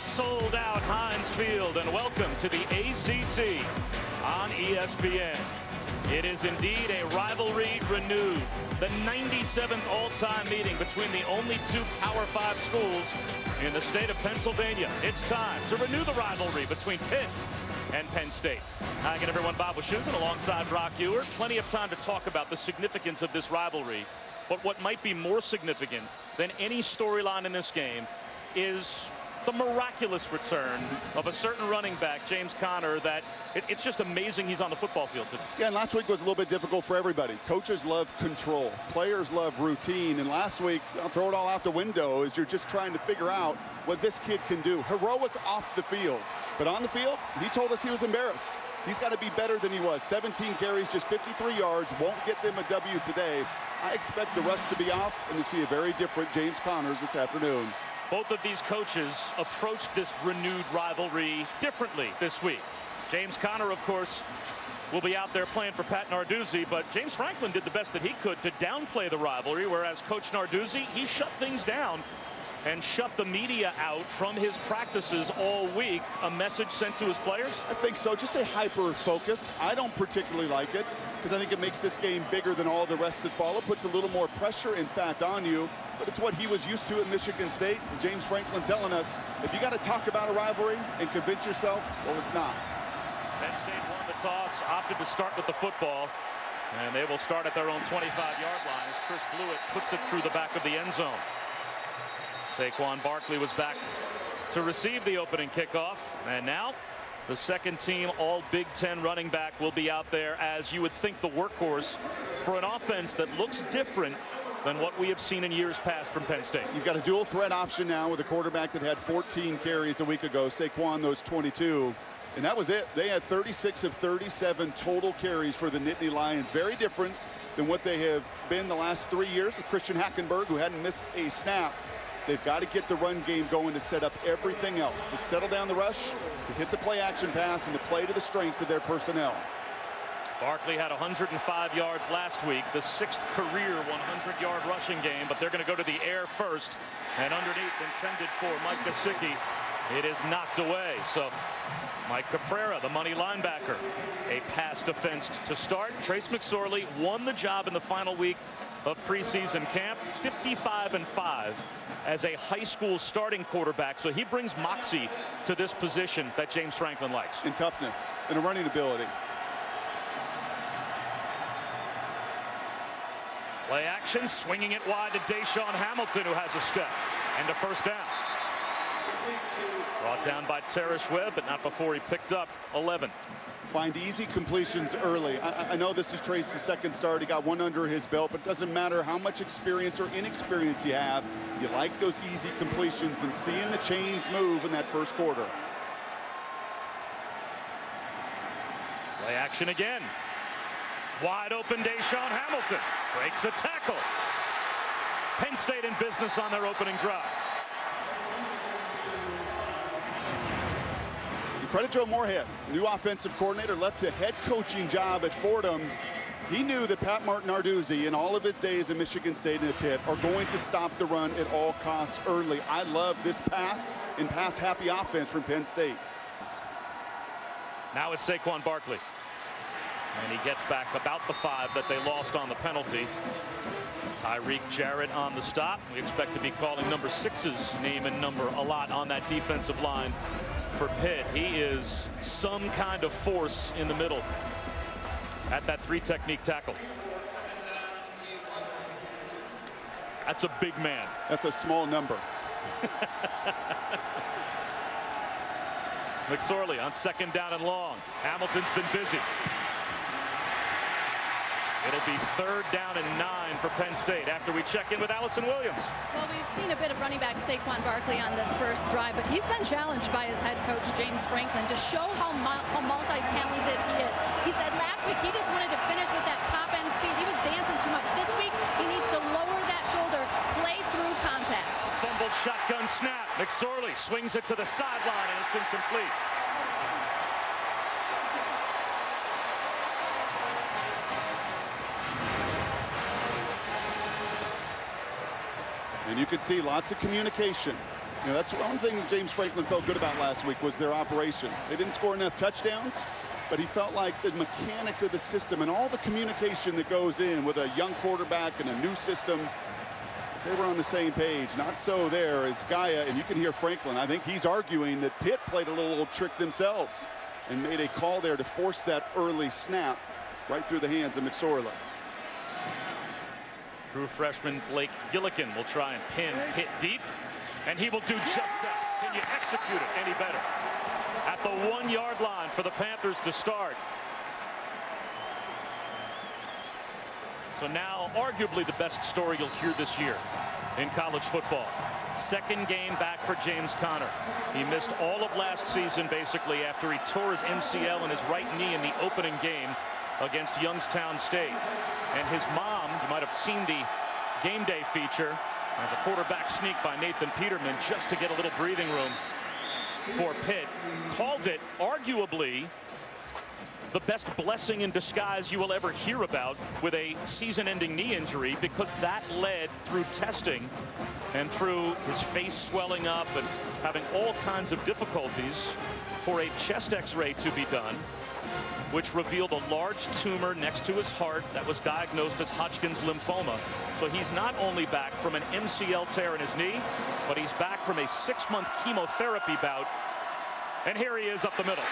sold out Heinz Field, and welcome to the ACC on ESPN. It is indeed a rivalry renewed. The 97th all-time meeting between the only two Power 5 schools in the state of Pennsylvania. It's time to renew the rivalry between Pitt and Penn State. Hi again, everyone. Bob Wischusen alongside Brock Ewert. Plenty of time to talk about the significance of this rivalry. But what might be more significant than any storyline in this game is the miraculous return of a certain running back, James Conner, that it's just amazing he's on the football field today. Yeah, and last week was a little bit difficult for everybody. Coaches love control. Players love routine. And last week, I'll throw it all out the window as you're just trying to figure out what this kid can do. Heroic off the field. But on the field, he told us he was embarrassed. He's got to be better than he was. 17 carries, just 53 yards. Won't get them a W today. I expect the rest to be off and to see a very different James Conner this afternoon. Both of these coaches approached this renewed rivalry differently this week. James Conner, of course, will be out there playing for Pat Narduzzi, but James Franklin did the best that he could to downplay the rivalry, whereas Coach Narduzzi, he shut things down and shut the media out from his practices all week. A message sent to his players? I think so. Just a hyper focus. I don't particularly like it because I think it makes this game bigger than all the rest that follow. Puts a little more pressure, in fact, on you. But it's what he was used to at Michigan State. And James Franklin telling us, if you got to talk about a rivalry and convince yourself, well, it's not. Penn State won the toss, opted to start with the football. And they will start at their own 25-yard line as Chris Blewett puts it through the back of the end zone. Saquon Barkley was back to receive the opening kickoff. And now the second team all Big Ten running back will be out there as you would think the workhorse for an offense that looks different than what we have seen in years past from Penn State. You've got a dual threat option now with a quarterback that had 14 carries a week ago. Saquon, those 22. And that was it. They had 36 of 37 total carries for the Nittany Lions. Very different than what they have been the last 3 years with Christian Hackenberg, who hadn't missed a snap. They've got to get the run game going to set up everything else, to settle down the rush, to hit the play action pass, and to play to the strengths of their personnel. Barkley had 105 yards last week, the 6th career 100-yard rushing game, but they're going to go to the air first. And underneath, intended for Mike Gesicki, it is knocked away. So Mike Caprera, the money linebacker, a pass defense to start. Trace McSorley won the job in the final week of preseason camp, 55-5 as a high school starting quarterback. So he brings moxie to this position that James Franklin likes. And toughness and a running ability. Play action, swinging it wide to Deshaun Hamilton, who has a step and a first down. Brought down by Terrence Webb, but not before he picked up 11. Find easy completions early. I know this is Trace's second start. He got one under his belt, but it doesn't matter how much experience or inexperience you have. You like those easy completions and seeing the chains move in that first quarter. Play action again. Wide open Deshaun Hamilton breaks a tackle. Penn State in business on their opening drive. Credit Joe Moorhead, new offensive coordinator, left a head coaching job at Fordham. He knew that Pat Narduzzi, in all of his days at Michigan State and at Pitt, are going to stop the run at all costs early. I love this pass and pass-happy offense from Penn State. Now it's Saquon Barkley. And he gets back about the 5 that they lost on the penalty. Tyreek Jarrett on the stop. We expect to be calling number 6's name and number a lot on that defensive line for Pitt. He is some kind of force in the middle at that 3-technique tackle. That's a big man. That's a small number. McSorley on second down and long. Hamilton's been busy. It'll be 3rd down and 9 for Penn State after we check in with Allison Williams. Well, we've seen a bit of running back Saquon Barkley on this first drive, but he's been challenged by his head coach, James Franklin, to show how multi-talented he is. He said last week he just wanted to finish with that top-end speed. He was dancing too much. This week he needs to lower that shoulder, play through contact. Fumbled shotgun snap. McSorley swings it to the sideline, and it's incomplete. And you can see lots of communication. You know, that's one thing James Franklin felt good about last week was their operation. They didn't score enough touchdowns, but he felt like the mechanics of the system and all the communication that goes in with a young quarterback and a new system, they were on the same page. Not so there as Gaia, and you can hear Franklin. I think he's arguing that Pitt played a little trick themselves and made a call there to force that early snap right through the hands of McSorley. True freshman Blake Gillikin will try and pin Pitt deep, and he will do just that. Can you execute it any better? At the 1-yard line for the Panthers to start. So now arguably the best story you'll hear this year in college football. Second game back for James Conner. He missed all of last season basically after he tore his MCL in his right knee in the opening game against Youngstown State. And his mom, you might have seen the game day feature as a quarterback sneak by Nathan Peterman just to get a little breathing room for Pitt, called it arguably the best blessing in disguise you will ever hear about with a season-ending knee injury, because that led through testing and through his face swelling up and having all kinds of difficulties for a chest x-ray to be done, which revealed a large tumor next to his heart that was diagnosed as Hodgkin's lymphoma. So he's not only back from an MCL tear in his knee, but he's back from a 6-month chemotherapy bout. And here he is up the middle.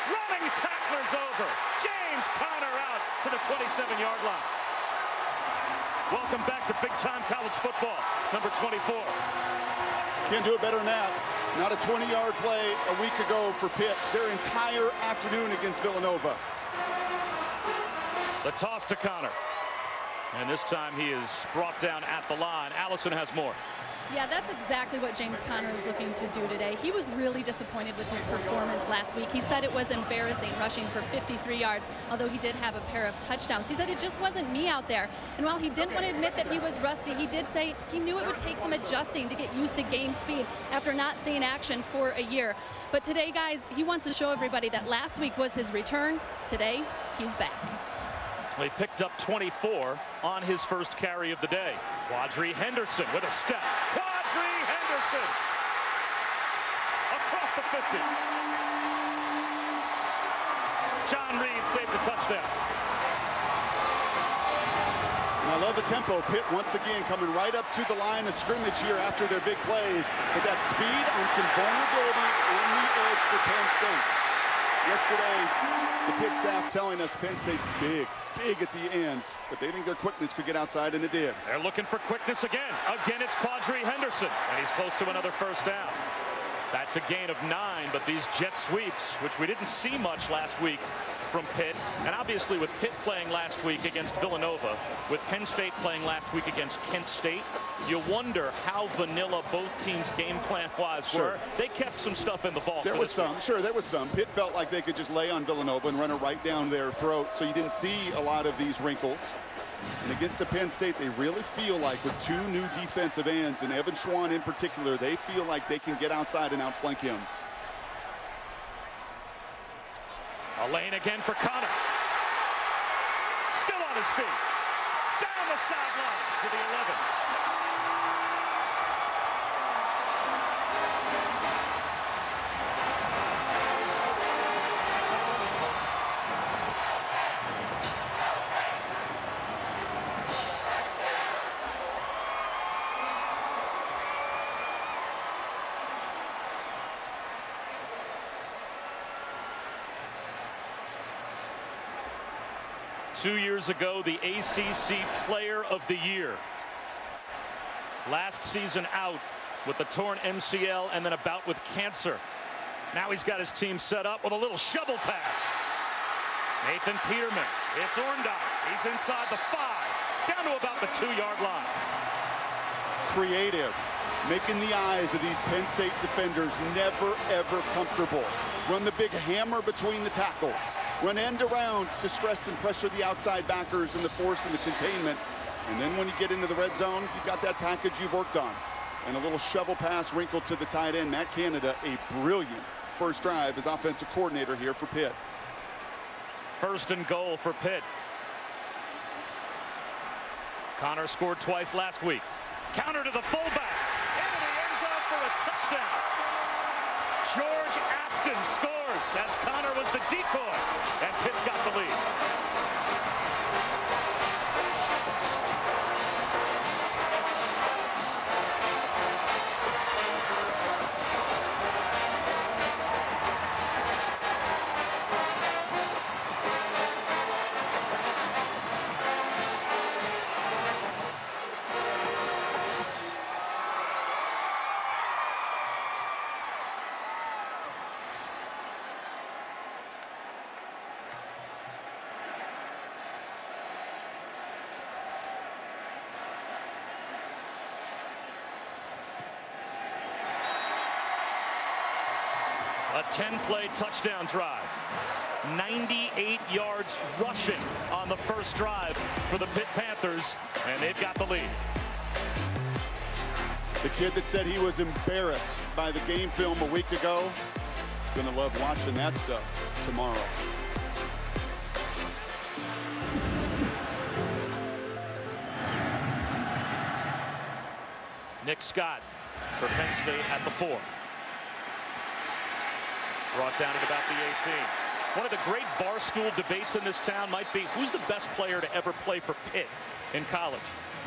Running tacklers over. James Conner out to the 27-yard line. Welcome back to big-time college football, number 24. Can't do it better than that. Not a 20-yard play a week ago for Pitt. Their entire afternoon against Villanova. The toss to Conner. And this time he is brought down at the line. Allison has more. Yeah, that's exactly what James Conner is looking to do today. He was really disappointed with his performance last week. He said it was embarrassing, rushing for 53 yards, although he did have a pair of touchdowns. He said it just wasn't me out there. And while he didn't want to admit that he was rusty, he did say he knew it would take some adjusting to get used to game speed after not seeing action for a year. But today, guys, he wants to show everybody that last week was his return. Today, he's back. He picked up 24 on his first carry of the day. Quadri Henderson with a step. Quadri Henderson across the 50. John Reed saved the touchdown. And I love the tempo. Pitt once again coming right up to the line of scrimmage here after their big plays. But that speed and some vulnerability on the edge for Penn State. Yesterday, the Pitt staff telling us Penn State's big at the ends, but they think their quickness could get outside, and it did. They're looking for quickness again. Again, it's Quadri Henderson, and he's close to another first down. That's a gain of 9, but these jet sweeps, which we didn't see much last week from Pitt, and obviously with Pitt playing last week against Villanova, with Penn State playing last week against Kent State, you wonder how vanilla both teams game plan-wise were. They kept some stuff in the vault. There was some. Sure, there was some. Pitt felt like they could just lay on Villanova and run it right down their throat, so you didn't see a lot of these wrinkles. And against a Penn State, they really feel like with 2 new defensive ends, and Evan Schwan in particular, they feel like they can get outside and outflank him. A lane again for Conner. Still on his feet. Down the sideline to the 11. Two years ago, the ACC Player of the Year. Last season out with the torn MCL and then a bout with cancer. Now he's got his team set up with a little shovel pass. Nathan Peterman. It's Orndorff. He's inside the 5, down to about the 2-yard line. Creative, making the eyes of these Penn State defenders never, ever comfortable. Run the big hammer between the tackles. Run end arounds to stress and pressure the outside backers and the force and the containment. And then when you get into the red zone, you've got that package you've worked on. And a little shovel pass wrinkled to the tight end, Matt Canada, a brilliant first drive as offensive coordinator here for Pitt. First and goal for Pitt. Conner scored twice last week. Counter to the fullback. Into the end zone for a touchdown. George Aston scores as Connor was the decoy, and Pitt's got the lead. A 10-play touchdown drive. 98 yards rushing on the first drive for the Pitt Panthers, and they've got the lead. The kid that said he was embarrassed by the game film a week ago is going to love watching that stuff tomorrow. Nick Scott for Penn State at the 4. Brought down at about the 18. One of the great barstool debates in this town might be who's the best player to ever play for Pitt in college.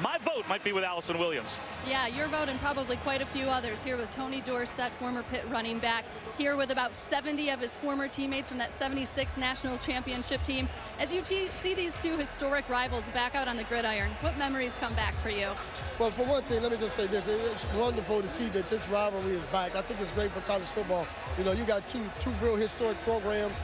My vote might be with Allison Williams. Yeah, your vote and probably quite a few others. Here with Tony Dorsett, former Pitt running back. Here with about 70 of his former teammates from that 76 national championship team. As you see these two historic rivals back out on the gridiron, what memories come back for you? Well, for one thing, let me just say this. It's wonderful to see that this rivalry is back. I think it's great for college football. You know, you got two real historic programs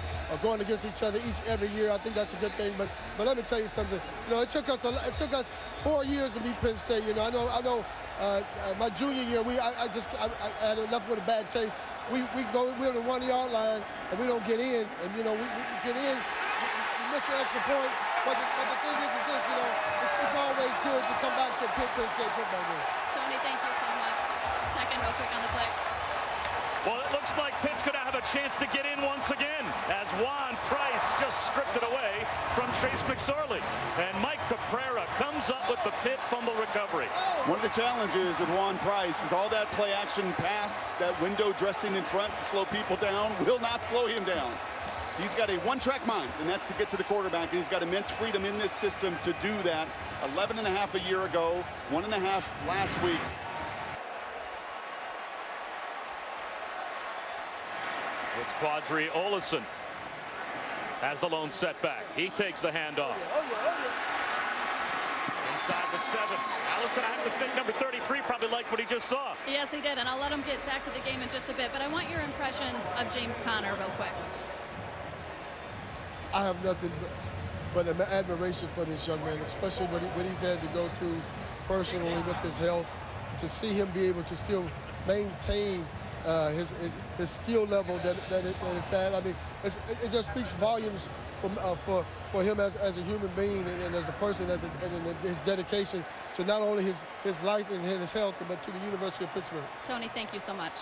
going against each other every year. I think that's a good thing. But let me tell you something. You know, it took us 4 years to beat Penn State. You know, I know. My junior year, I had left with a bad taste. We're on the 1 yard line and we don't get in. And you know, we get in, we miss an extra point. But the thing is this, you know, it's always good to come back to a Penn State football game. Tony, thank you so much. Check in real quick on the play. Well, it looks like Pitt's going to have a chance to get in once again as Juan Price just stripped it away from Chase McSorley. And Mike Caprera comes up with the Pitt fumble recovery. One of the challenges with Juan Price is all that play action pass, that window dressing in front to slow people down will not slow him down. He's got a one-track mind, and that's to get to the quarterback. And he's got immense freedom in this system to do that. 11.5 a year ago, 1.5 last week. It's Quadri Olison as the lone setback. He takes the handoff. Inside the 7. Allison, I have to think number 33 probably liked what he just saw. Yes, he did, and I'll let him get back to the game in just a bit. But I want your impressions of James Conner real quick. I have nothing but admiration for this young man, especially what he's had to go through personally with his health. To see him be able to still maintain his skill level that it's at. I mean, it just speaks volumes for him as a human being and as a person, and his dedication to not only his life and his health, but to the University of Pittsburgh. Tony, thank you so much.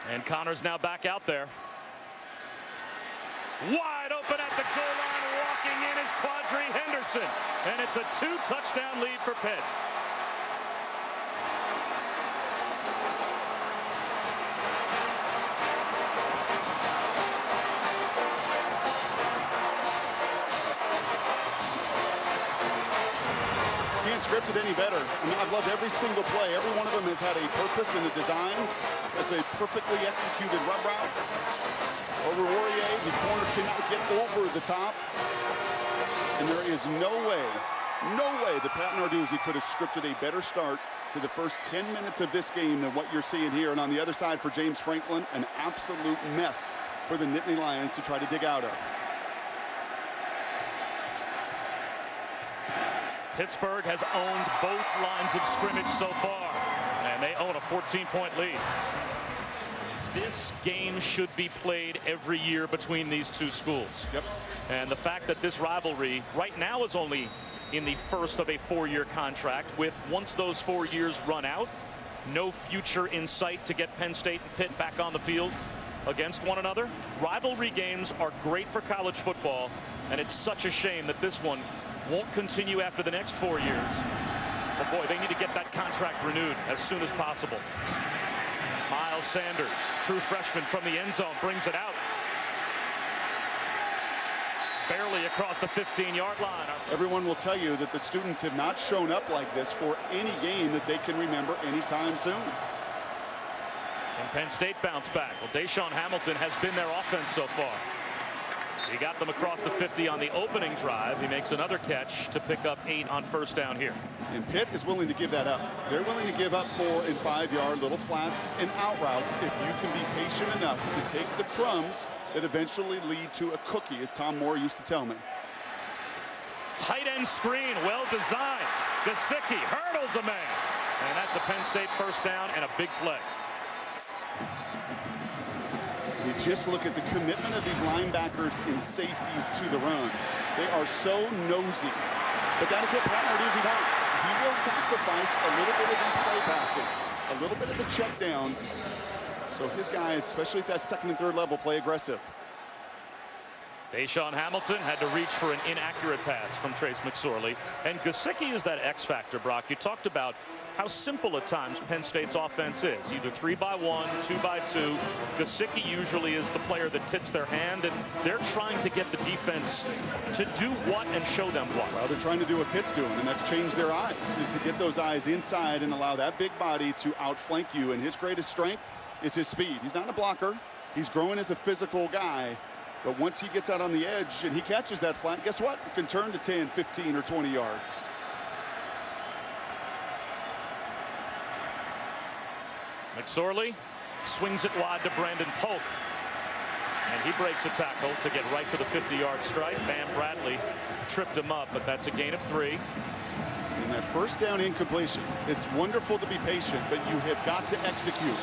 And Connor's now back out there. Wide open at the goal line, walking in is Quadri Henderson. And it's a 2-touchdown lead for Pitt. Can't script it any better. I mean, I've loved every single play. Every one of them has had a purpose and a design. That's a perfectly executed rub route. Over Warrior, the corner cannot get over the top. And there is no way that Pat Narduzzi could have scripted a better start to the first 10 minutes of this game than what you're seeing here. And on the other side for James Franklin, an absolute mess for the Nittany Lions to try to dig out of. Pittsburgh has owned both lines of scrimmage so far, and they own a 14-point lead. This game should be played every year between these two schools. Yep. And the fact that this rivalry right now is only in the first of a 4-year contract, with once those 4 years run out, no future in sight to get Penn State and Pitt back on the field against one another. Rivalry games are great for college football, and it's such a shame that this one won't continue after the next 4 years. But boy, they need to get that contract renewed as soon as possible. Miles Sanders, true freshman from the end zone, brings it out. Barely across the 15-yard line. Everyone will tell you that the students have not shown up like this for any game that they can remember anytime soon. And Penn State bounced back. Well, Deshaun Hamilton has been their offense so far. He got them across the 50 on the opening drive. He makes another catch to pick up 8 on first down here. And Pitt is willing to give that up. They're willing to give up 4- and 5-yard little flats and out routes if you can be patient enough to take the crumbs that eventually lead to a cookie, as Tom Moore used to tell me. Tight end screen, well designed. Gesicki hurdles a man. And that's a Penn State first down and a big play. We just look at the commitment of these linebackers and safeties to the run. They are so nosy. But that is what Pat Narduzzi wants. He will sacrifice a little bit of these play passes, a little bit of the checkdowns. So his guys, especially at that second and third level, play aggressive. Deshaun Hamilton had to reach for an inaccurate pass from Trace McSorley. And Gesicki is that X factor, Brock. You talked about how simple at times Penn State's offense is. Either 3-by-1, 2-by-2. Gesicki usually is the player that tips their hand, and they're trying to get the defense to do what and show them what. Well, they're trying to do what Pitt's doing, and that's change their eyes, is to get those eyes inside and allow that big body to outflank you. And his greatest strength is his speed. He's not a blocker. He's growing as a physical guy. But once he gets out on the edge and he catches that flat, guess what? It can turn to 10, 15, or 20 yards. McSorley swings it wide to Brandon Polk. And he breaks a tackle to get right to the 50-yard stripe. Bam Bradley tripped him up, but that's a gain of 3. And that first down incompletion, it's wonderful to be patient, but you have got to execute.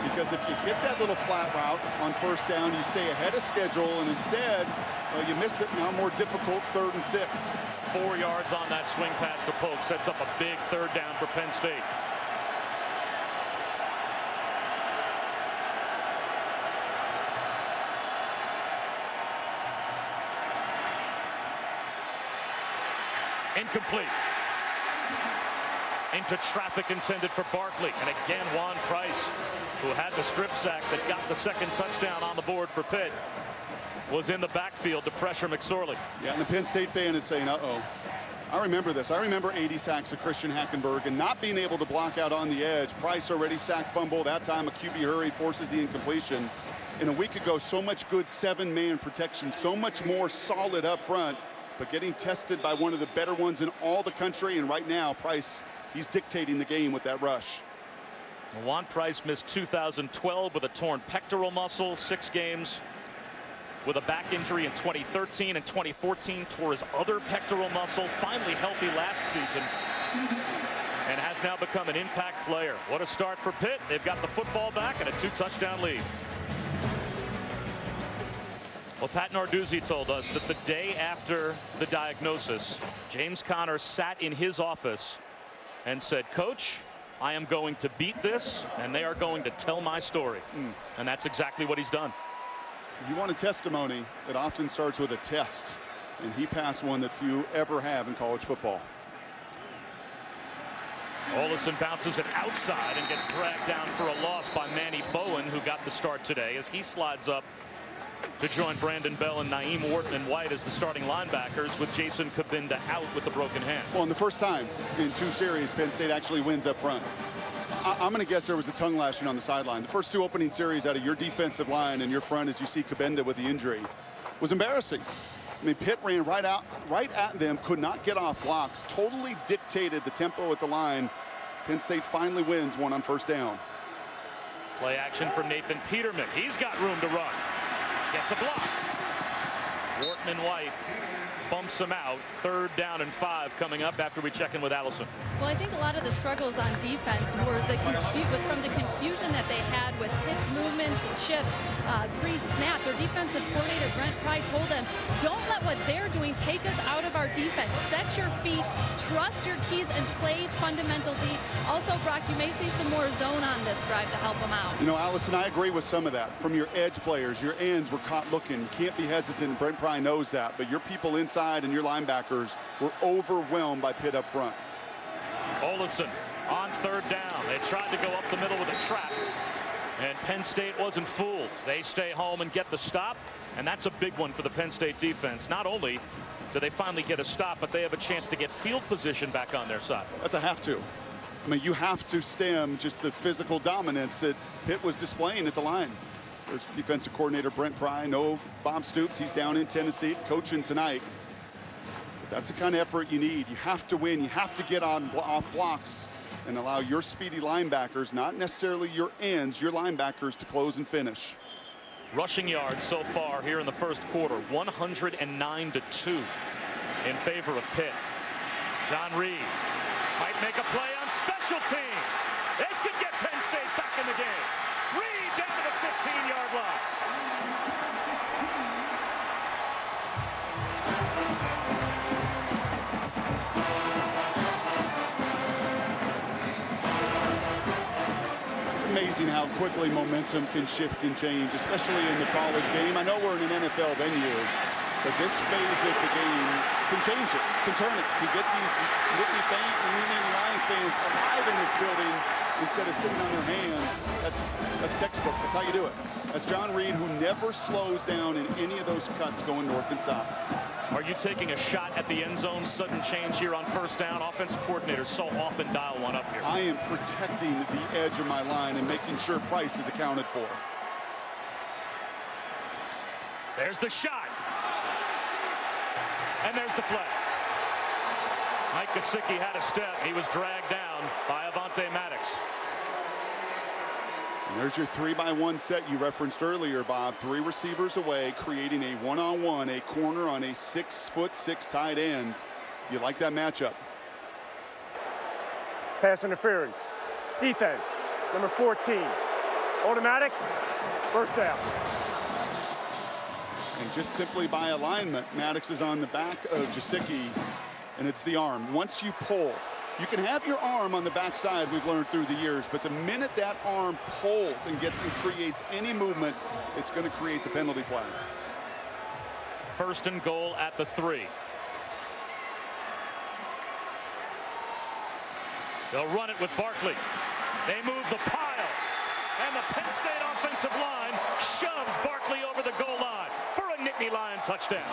Because if you hit that little flat route on first down, you stay ahead of schedule, and instead, well, you miss it. Now more difficult 3rd and 6. 4 yards on that swing pass to Polk sets up a big 3rd down for Penn State. Incomplete. Into traffic intended for Barkley. And again, Juan Price, who had the strip sack that got the second touchdown on the board for Pitt, was in the backfield to pressure McSorley. Yeah, and the Penn State fan is saying, uh-oh. I remember this. I remember 80 sacks of Christian Hackenberg and not being able to block out on the edge. Price already sacked fumble. That time a QB hurry forces the incompletion. And a week ago, so much good 7-man protection, so much more solid up front, but getting tested by one of the better ones in all the country. And right now, Price, he's dictating the game with that rush. Juan Price missed 2012 with a torn pectoral muscle, 6 games with a back injury in 2013 and 2014, tore his other pectoral muscle, finally healthy last season, and has now become an impact player. What a start for Pitt. They've got the football back and a 2-touchdown lead. Well, Pat Narduzzi told us that the day after the diagnosis, James Conner sat in his office and said, "Coach, I am going to beat this, and they are going to tell my story." And that's exactly what he's done. You want a testimony, it often starts with a test. And he passed one that few ever have in college football. Olison bounces it outside and gets dragged down for a loss by Manny Bowen, who got the start today, as he slides up to join Brandon Bell and Naeem Wharton-White as the starting linebackers, with Jason Kabinda out with the broken hand. Well, and the first time in 2 series, Penn State actually wins up front. I'm going to guess there was a tongue lashing on the sideline. The first 2 opening series out of your defensive line and your front, as you see Kabinda with the injury, was embarrassing. I mean, Pitt ran right at them, could not get off blocks, totally dictated the tempo at the line. Penn State finally wins one on first down. Play action for Nathan Peterman. He's got room to run. Gets a block. Wharton and White bumps him out. 3rd down and 5 coming up after we check in with Allison. Well, I think a lot of the struggles on defense was from the confusion that they had with Pitt's movements and shifts pre-snap. Their defensive coordinator, Brent Pry, told them, don't let what they're doing take us out of our defense. Set your feet, trust your keys, and play fundamental D. Also, Brock, you may see some more zone on this drive to help them out. You know, Allison, I agree with some of that. From your edge players, your ends were caught looking. You can't be hesitant. Brent Pry knows that. But your people inside and your linebackers were overwhelmed by Pitt up front. Olesen on third down. They tried to go up the middle with a trap, and Penn State wasn't fooled. They stay home and get the stop, and that's a big one for the Penn State defense. Not only do they finally get a stop, but they have a chance to get field position back on their side. That's a have to. I mean, you have to stem just the physical dominance that Pitt was displaying at the line. There's defensive coordinator Brent Pry, no Bob Stoops. He's down in Tennessee coaching tonight. But that's the kind of effort you need. You have to win. You have to get off blocks and allow your speedy linebackers, not necessarily your ends, your linebackers to close and finish. Rushing yards so far here in the first quarter, 109-2 in favor of Pitt. John Reed might make a play on special teams. This could get Penn State back in the game. Reed down to the 15-yard line. It's amazing how quickly momentum can shift and change, especially in the college game. I know we're in an NFL venue, but this phase of the game can change it, can turn it, can get these Nittany Lions fans alive in this building instead of sitting on their hands. That's textbook. That's how you do it. That's John Reed, who never slows down in any of those cuts going north and south. Are you taking a shot at the end zone? Sudden change here on first down. Offensive coordinators so often dial one up here. I am protecting the edge of my line and making sure Price is accounted for. There's the shot. And there's the flag. Mike Gesicki had a step. He was dragged down by Avonte Maddox. And there's your 3-by-1 set you referenced earlier, Bob. 3 receivers away, creating a one-on-one, a corner on a 6'6" tight end. You like that matchup? Pass interference. Defense, number 14. Automatic, first down. And just simply by alignment, Maddox is on the back of Gesicki, and it's the arm. Once you pull, you can have your arm on the backside, we've learned through the years, but the minute that arm pulls and creates any movement, it's going to create the penalty flag. First and goal at the 3. They'll run it with Barkley. They move the pile, and the Penn State offensive line shoves Barkley over the goal line for a Nittany Lion touchdown.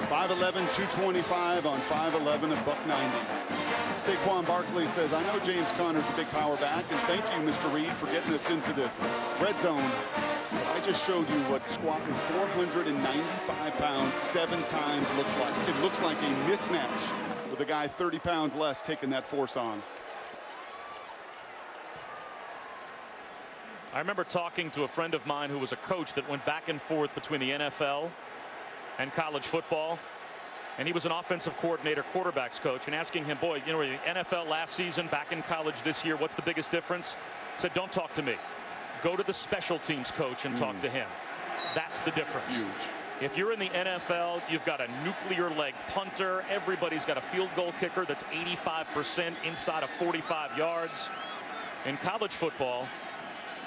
.511, 225 on 5'11", a .190. Saquon Barkley says, I know James Conner's a big power back, and thank you, Mr. Reed, for getting us into the red zone. I just showed you what squatting 495 pounds 7 times looks like. It looks like a mismatch with a guy 30 pounds less taking that force on. I remember talking to a friend of mine who was a coach that went back and forth between the NFL and college football, and he was an offensive coordinator, quarterbacks coach, and asking him, boy, you know, the NFL last season, back in college this year, what's the biggest difference? He said, don't talk to me. Go to the special teams coach and talk to him. That's the difference. Huge. If you're in the NFL, you've got a nuclear leg punter. Everybody's got a field goal kicker that's 85% inside of 45 yards. In college football,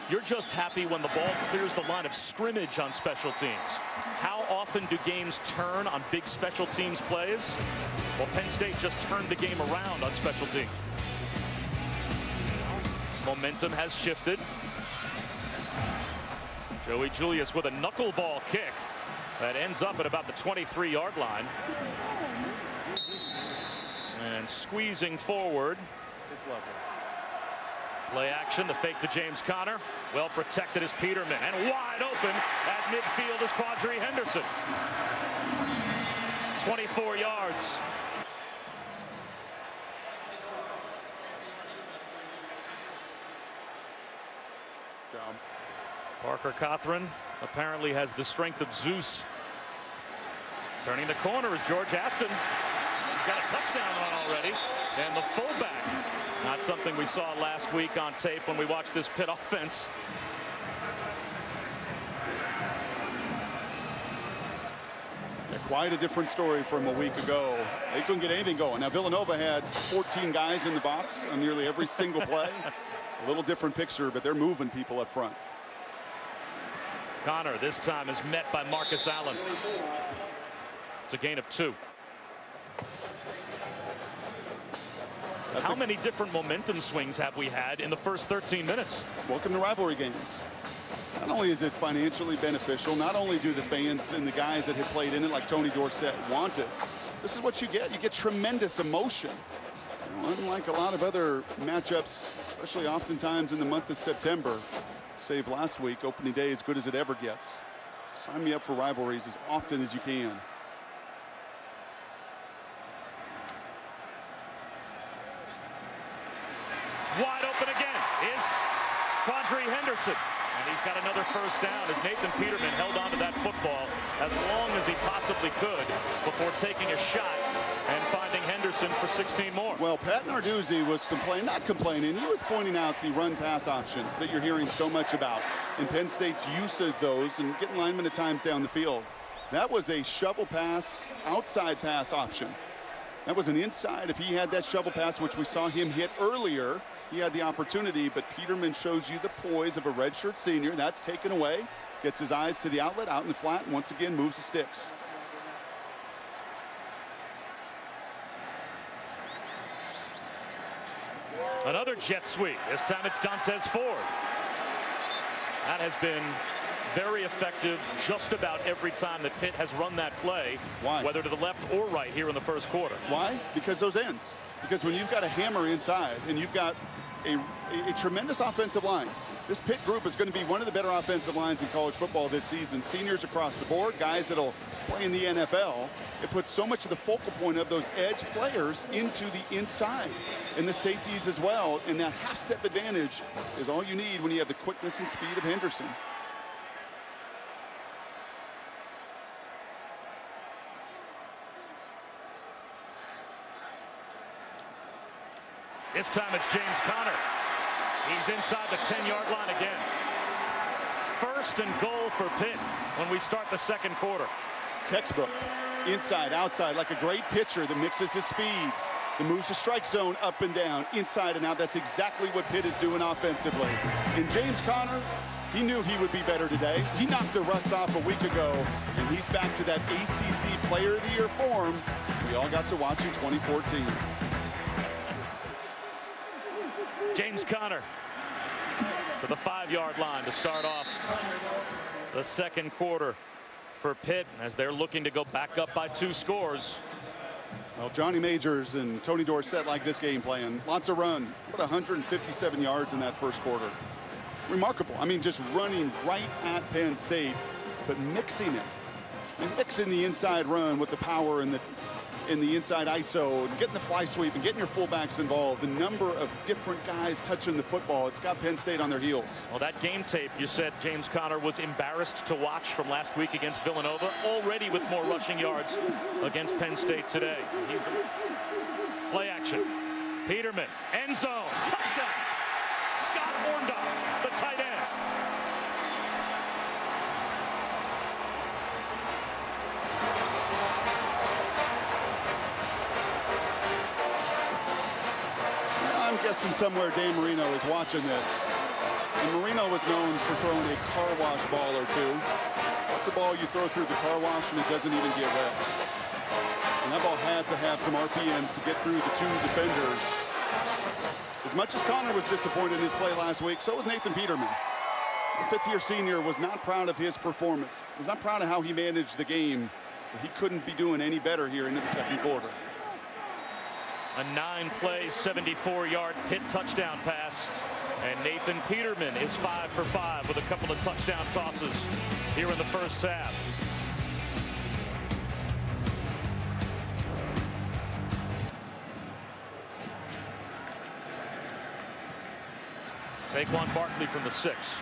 you're just happy when the ball clears the line of scrimmage on special teams. How often do games turn on big special teams plays? Well, Penn State just turned the game around on special teams. Momentum has shifted. Joey Julius with a knuckleball kick that ends up at about the 23-yard line. And squeezing forward. His level. Play action, the fake to James Conner. Well protected is Peterman, and wide open at midfield is Quadri Henderson. 24 yards. Job. Parker Cothran apparently has the strength of Zeus. Turning the corner is George Aston. He's got a touchdown run already, and the fullback. Not something we saw last week on tape when we watched this Pitt offense. Yeah, quite a different story from a week ago. They couldn't get anything going. Now, Villanova had 14 guys in the box on nearly every single play. A little different picture, but they're moving people up front. Connor this time is met by Marcus Allen. It's a gain of 2. How many different momentum swings have we had in the first 13 minutes? Welcome to rivalry games. Not only is it financially beneficial, not only do the fans and the guys that have played in it like Tony Dorsett want it, this is what you get. You get tremendous emotion. You know, unlike a lot of other matchups, especially oftentimes in the month of September, save last week, opening day as good as it ever gets. Sign me up for rivalries as often as you can. Wide open again is Quadri Henderson. And he's got another first down as Nathan Peterman held on to that football as long as he possibly could before taking a shot and finding Henderson for 16 more. Well, Pat Narduzzi was not complaining. He was pointing out the run-pass options that you're hearing so much about in Penn State's use of those and getting linemen at times down the field. That was a shovel pass, outside pass option. That was an inside. If he had that shovel pass, which we saw him hit earlier, he had the opportunity, but Peterman shows you the poise of a redshirt senior. That's taken away. Gets his eyes to the outlet, out in the flat, and once again moves the sticks. Another jet sweep. This time it's Dantes Ford. That has been very effective just about every time that Pitt has run that play. Why? Whether to the left or right here in the first quarter. Why? Because those ends. Because when you've got a hammer inside and you've got a tremendous offensive line, this Pitt group is going to be one of the better offensive lines in college football this season. Seniors across the board, guys that'll play in the NFL. It puts so much of the focal point of those edge players into the inside and the safeties as well. And that half-step advantage is all you need when you have the quickness and speed of Henderson. This time it's James Conner. He's inside the 10-yard line again. First and goal for Pitt when we start the second quarter. Textbook, inside, outside, like a great pitcher that mixes his speeds, that moves the strike zone up and down, inside and out. That's exactly what Pitt is doing offensively. And James Conner, he knew he would be better today. He knocked the rust off a week ago, and he's back to that ACC Player of the Year form we all got to watch in 2014. James Conner to the 5-yard line to start off the second quarter for Pitt as they're looking to go back up by 2 scores. Well, Johnny Majors and Tony Dorsett like this game plan. Lots of run. Put 157 yards in that first quarter. Remarkable. I mean, just running right at Penn State, but mixing it. And mixing the inside run with the power and the inside ISO, and getting the fly sweep and getting your fullbacks involved. The number of different guys touching the football, it's got Penn State on their heels. Well, that game tape, you said James Conner was embarrassed to watch from last week against Villanova, already with more rushing yards against Penn State today. He's the play action. Peterman, end zone, touchdown. Scott Orndorff, the tight end. I'm guessing somewhere Dave Marino is watching this. And Marino was known for throwing a car wash ball or two. That's a ball you throw through the car wash and it doesn't even get wet. And that ball had to have some RPMs to get through the 2 defenders. As much as Conner was disappointed in his play last week, so was Nathan Peterman. The 5th-year senior was not proud of his performance. Was not proud of how he managed the game. But he couldn't be doing any better here into the second quarter. A 9-play, 74-yard Pitt touchdown pass. And Nathan Peterman is 5 for 5 with a couple of touchdown tosses here in the first half. Saquon Barkley from the 6.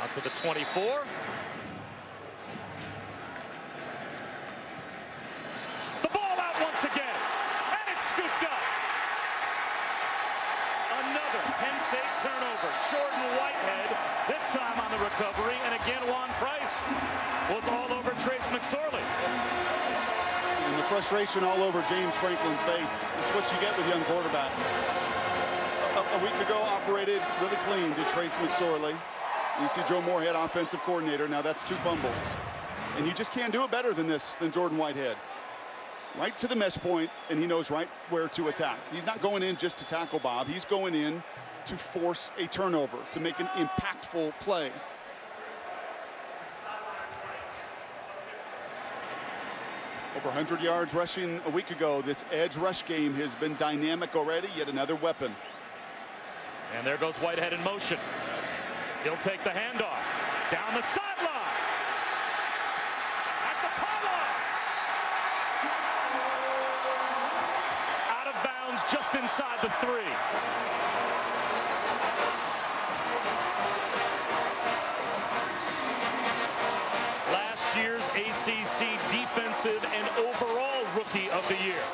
Out to the 24. Once again, and it's scooped up. Another Penn State turnover. Jordan Whitehead, this time on the recovery, and again Juan Price was all over Trace McSorley. And the frustration all over James Franklin's face. This is what you get with young quarterbacks. A week ago, operated really clean to Trace McSorley. You see Joe Moorhead, offensive coordinator. Now that's 2 fumbles. And you just can't do it better than this, than Jordan Whitehead. Right to the mesh point, and he knows right where to attack. He's not going in just to tackle Bob. He's going in to force a turnover, to make an impactful play. Over 100 yards rushing a week ago. This edge rush game has been dynamic already. Yet another weapon. And there goes Whitehead in motion. He'll take the handoff. Down the sideline. At the pylon. Out of bounds just inside the 3. Last year's ACC Defensive and overall Rookie of the Year.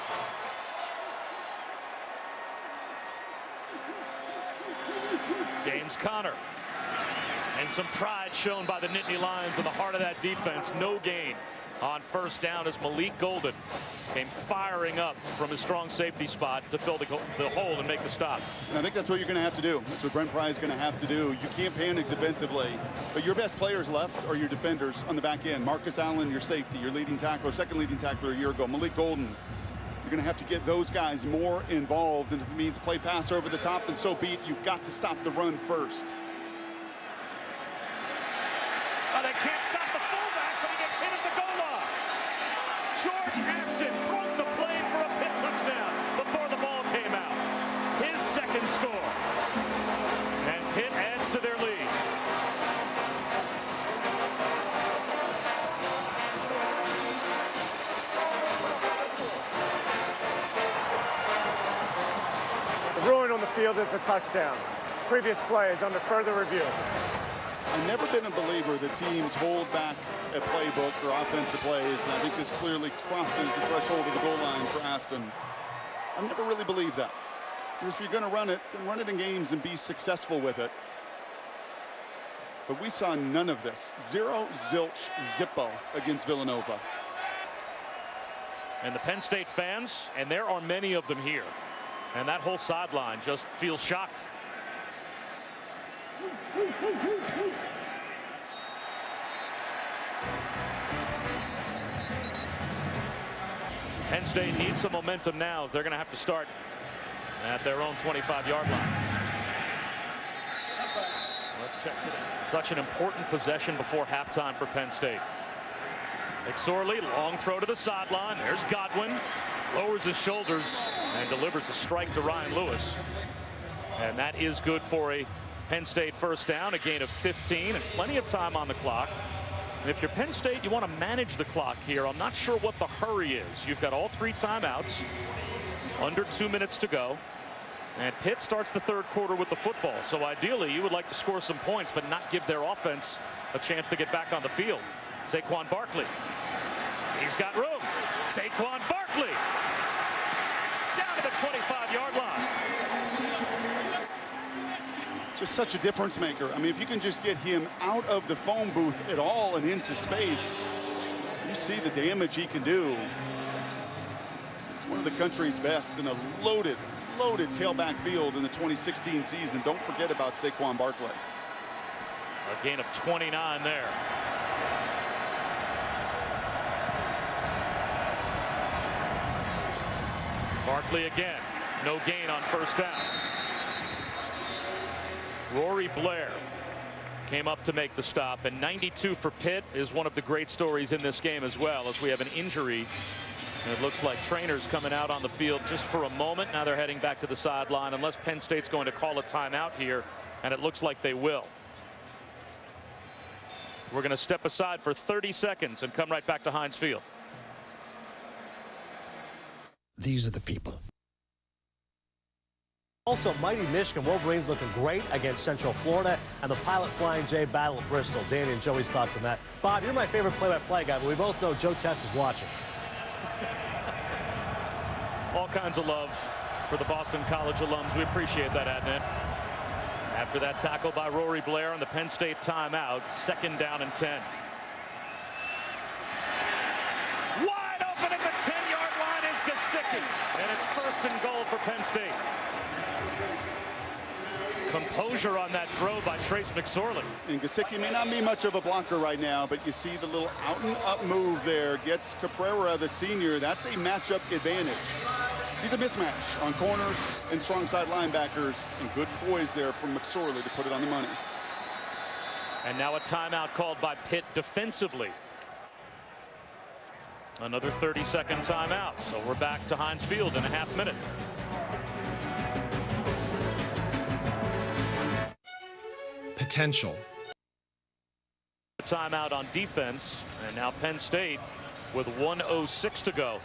James Conner. And some pride shown by the Nittany Lions in the heart of that defense. No gain on first down as Malik Golden came firing up from his strong safety spot to fill the hole and make the stop. And I think that's what you're going to have to do. That's what Brent Pry is going to have to do. You can't panic defensively, but your best players left are your defenders on the back end. Marcus Allen, your safety, your leading tackler, second leading tackler a year ago. Malik Golden. You're going to have to get those guys more involved, and if it means play pass over the top, and so be it. You've got to stop the run first. Oh, they can't stop the fullback, but he gets hit at the goal line. George Aston broke the play for a Pitt touchdown before the ball came out. His second score. And Pitt adds to their lead. The ruling on the field is a touchdown. Previous play is under further review. I've never been a believer that teams hold back a playbook or offensive plays, and I think this clearly crosses the threshold of the goal line for Aston. I've never really believed that. Because if you're going to run it, then run it in games and be successful with it. But we saw none of this. Zero, zilch, zippo against Villanova. And the Penn State fans, and there are many of them here, and that whole sideline just feels shocked. Penn State needs some momentum now as they're going to have to start at their own 25-yard line. Let's check today. Such an important possession before halftime for Penn State. McSorley, long throw to the sideline. There's Godwin. Lowers his shoulders and delivers a strike to Ryan Lewis. And that is good for a Penn State first down, a gain of 15, and plenty of time on the clock. And if you're Penn State, you want to manage the clock here. I'm not sure what the hurry is. You've got all 3 timeouts, under 2 minutes to go. And Pitt starts the third quarter with the football. So ideally, you would like to score some points, but not give their offense a chance to get back on the field. Saquon Barkley. He's got room. Saquon Barkley. Down to the 25-yard line. Just such a difference maker. I mean, if you can just get him out of the phone booth at all and into space, you see the damage he can do. He's one of the country's best in a loaded tailback field in the 2016 season. Don't forget about Saquon Barkley. A gain of 29 there. Barkley again. No gain on first down. Rory Blair came up to make the stop, and 92 for Pitt is one of the great stories in this game as well, as we have an injury. And it looks like trainers coming out on the field just for a moment. Now they're heading back to the sideline, unless Penn State's going to call a timeout here, and it looks like they will. We're going to step aside for 30 seconds and come right back to Heinz Field. These are the people. Also, mighty Michigan Wolverines looking great against Central Florida, and the Pilot Flying J battle at Bristol. Danny and Joey's thoughts on that. Bob, you're my favorite play-by-play guy, but we both know Joe Test is watching. All kinds of love for the Boston College alums. We appreciate that, Adnan. After that tackle by Rory Blair on the Penn State timeout, 2nd down and 10. Wide open at the 10-yard line is Gesicki, and it's 1st and goal for Penn State. Composure on that throw by Trace McSorley. And Gesicki may not be much of a blocker right now, but you see the little out and up move there. Gets Caprera, the senior. That's a matchup advantage. He's a mismatch on corners and strong side linebackers. And good poise there from McSorley to put it on the money. And now a timeout called by Pitt defensively. Another 30-second timeout. So we're back to Heinz Field in a half minute. Potential. Timeout on defense, and now Penn State with 1:06 to go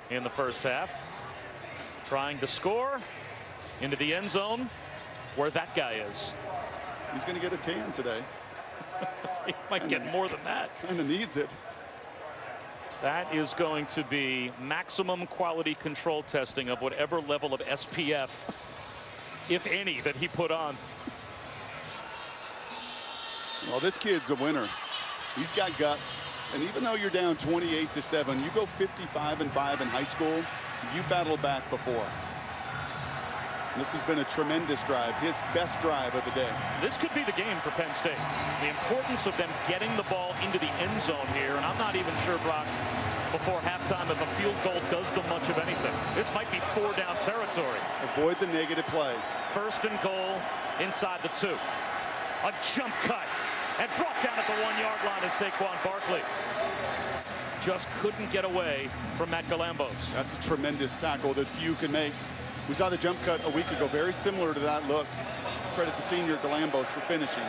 in the first half, trying to score into the end zone where that guy is. He's going to get a tan today. He might get more than that. Kind of needs it. That is going to be maximum quality control testing of whatever level of SPF, if any, that he put on. Well, this kid's a winner. He's got guts. And even though you're down 28-7, you go 55-5 in high school, you battled back before. This has been a tremendous drive, his best drive of the day. This could be the game for Penn State. The importance of them getting the ball into the end zone here, and I'm not even sure, Brock, before halftime if a field goal does them much of anything. This might be 4-down territory. Avoid the negative play. 1st and goal inside the 2. A jump cut and brought down at the 1-yard line is Saquon Barkley. Just couldn't get away from Matt Galambos. That's a tremendous tackle that few can make. We saw the jump cut a week ago, very similar to that look. Credit the senior Galambos for finishing.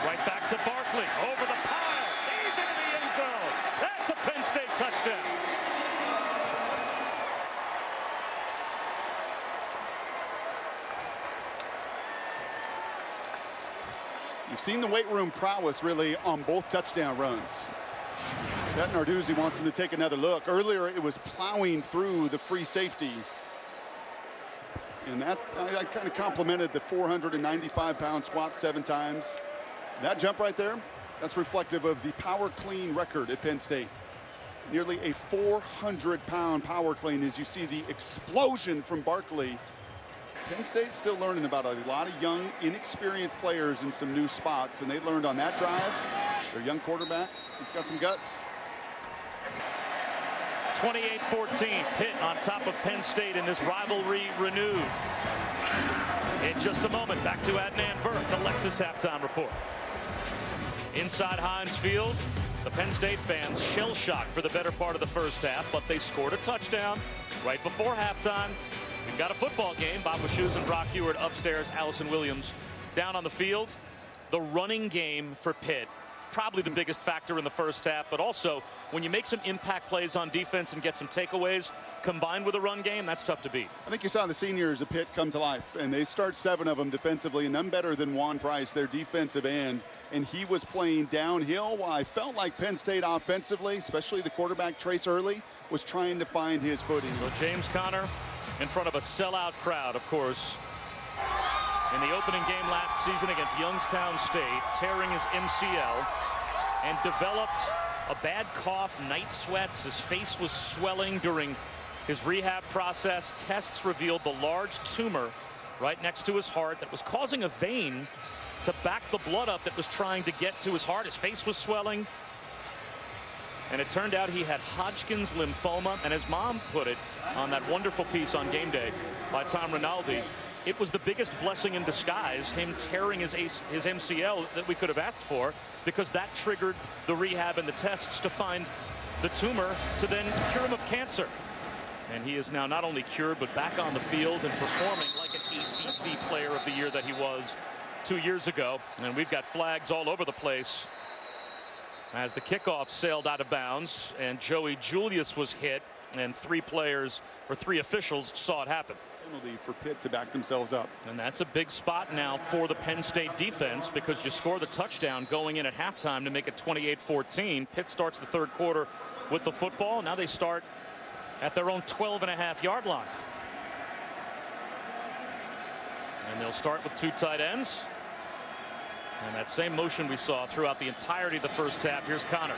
Right back to Barkley, over the pile. He's into the end zone. That's a Penn State touchdown. You've seen the weight room prowess really on both touchdown runs. That Narduzzi wants him to take another look. Earlier, it was plowing through the free safety. And that I kind of complimented the 495-pound squat 7 times. That jump right there, that's reflective of the power clean record at Penn State. Nearly a 400-pound power clean as you see the explosion from Barkley. Penn State's still learning about a lot of young, inexperienced players in some new spots, and they learned on that drive. Their young quarterback, he's got some guts. 28-14, Pitt on top of Penn State in this rivalry renewed. In just a moment, back to Adnan Burke, the Lexus halftime report. Inside Heinz Field, the Penn State fans shell-shocked for the better part of the first half, but they scored a touchdown right before halftime. We've got a football game. Bob Wischusen and Brock Ewart upstairs, Allison Williams down on the field. The running game for Pitt, probably the biggest factor in the first half, but also when you make some impact plays on defense and get some takeaways combined with a run game, that's tough to beat. I think you saw the seniors of Pitt come to life, and they start 7 of them defensively, and none better than Juan Price, their defensive end. And he was playing downhill while I felt like Penn State offensively, especially the quarterback Trace Early, was trying to find his footing. So James Conner in front of a sellout crowd, of course, in the opening game last season against Youngstown State, tearing his MCL and developed a bad cough, night sweats. His face was swelling during his rehab process. Tests revealed the large tumor right next to his heart that was causing a vein to back the blood up that was trying to get to his heart. His face was swelling. And it turned out he had Hodgkin's lymphoma. And as Mom put it on that wonderful piece on Game Day by Tom Rinaldi, it was the biggest blessing in disguise, him tearing his MCL, that we could have asked for, because that triggered the rehab and the tests to find the tumor to then cure him of cancer. And he is now not only cured, but back on the field and performing like an ACC Player of the Year that he was 2 years ago. And we've got flags all over the place as the kickoff sailed out of bounds and Joey Julius was hit, and 3 officials saw it happen. Penalty for Pitt to back themselves up. And that's a big spot now for the Penn State defense, because you score the touchdown going in at halftime to make it 28-14. Pitt starts the third quarter with the football. Now they start at their own 12.5-yard line. And they'll start with 2 tight ends. And that same motion we saw throughout the entirety of the first half. Here's Conner.